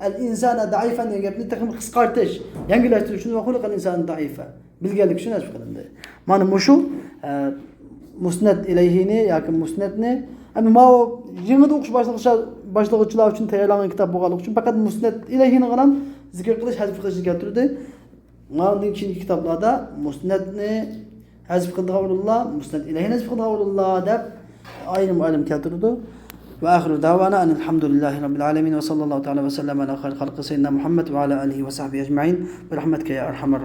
al-insana daifan degan gapni taxmin qisqartirish, yangilashtirish uchun va xuliqal insanu daifa. Bilganlik uchun hazf qilindi. Mana shu musnad ilayhini yoki musnadni ama ma yengida o'qish boshlaguchilar uchun tayyorlangan kitob bo'lganligi uchun faqat musnad ilayhini ham zikr qilish, hazf qilish keltirdi. Mana keyingi kitoblarda musnadni hazf qilgan o'rinlar, musnad ilayhini hazf qilgan o'rinlar deb ayrim keltirdi. Ve ahiru davana alhamdulillahi rabbil alamin ve sallallahu ta'ala ve sellem ala khayr halqi seyyidina Muhammed ve ala alihi ve sahbihi ecmaîn bi rahmetika ya erhamer rahim.